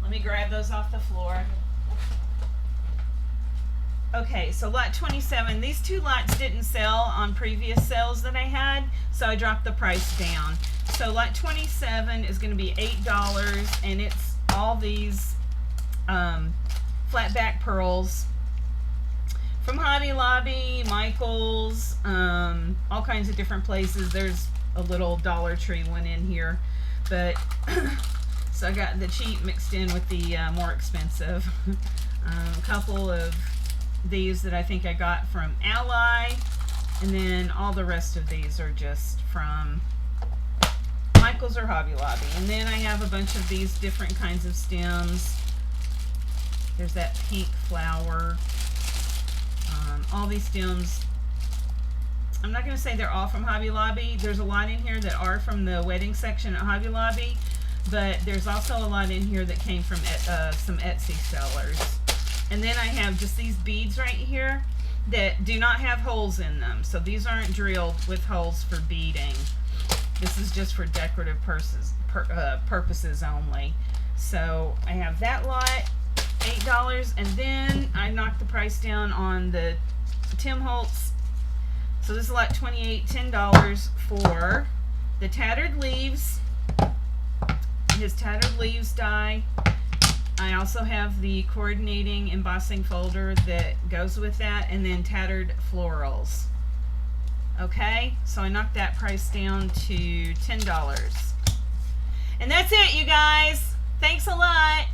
Let me grab those off the floor. Okay, so lot 27, these two lots didn't sell on previous sales that I had, so I dropped the price down. So lot 27 is going to be $8, and it's all these flat back pearls from Hobby Lobby, Michael's, all kinds of different places. There's a little Dollar Tree one in here, but so I got the cheap mixed in with the more expensive. A couple of these that I think I got from Ally, and then all the rest of these are just from Michael's or Hobby Lobby. And then I have a bunch of these different kinds of stems. There's that pink flower. All these stems, I'm not going to say they're all from Hobby Lobby. There's a lot in here that are from the wedding section at Hobby Lobby, but there's also a lot in here that came from some Etsy sellers. And then I have just these beads right here that do not have holes in them. So these aren't drilled with holes for beading. This is just for decorative purposes only. So I have that lot, $8, and then I knocked the price down on the Tim Holtz. So this is lot 28, $10 for the Tattered Leaves, his Tattered Leaves die. I also have the coordinating embossing folder that goes with that, and then Tattered Florals. Okay, so I knocked that price down to $10. And that's it, you guys. Thanks a lot.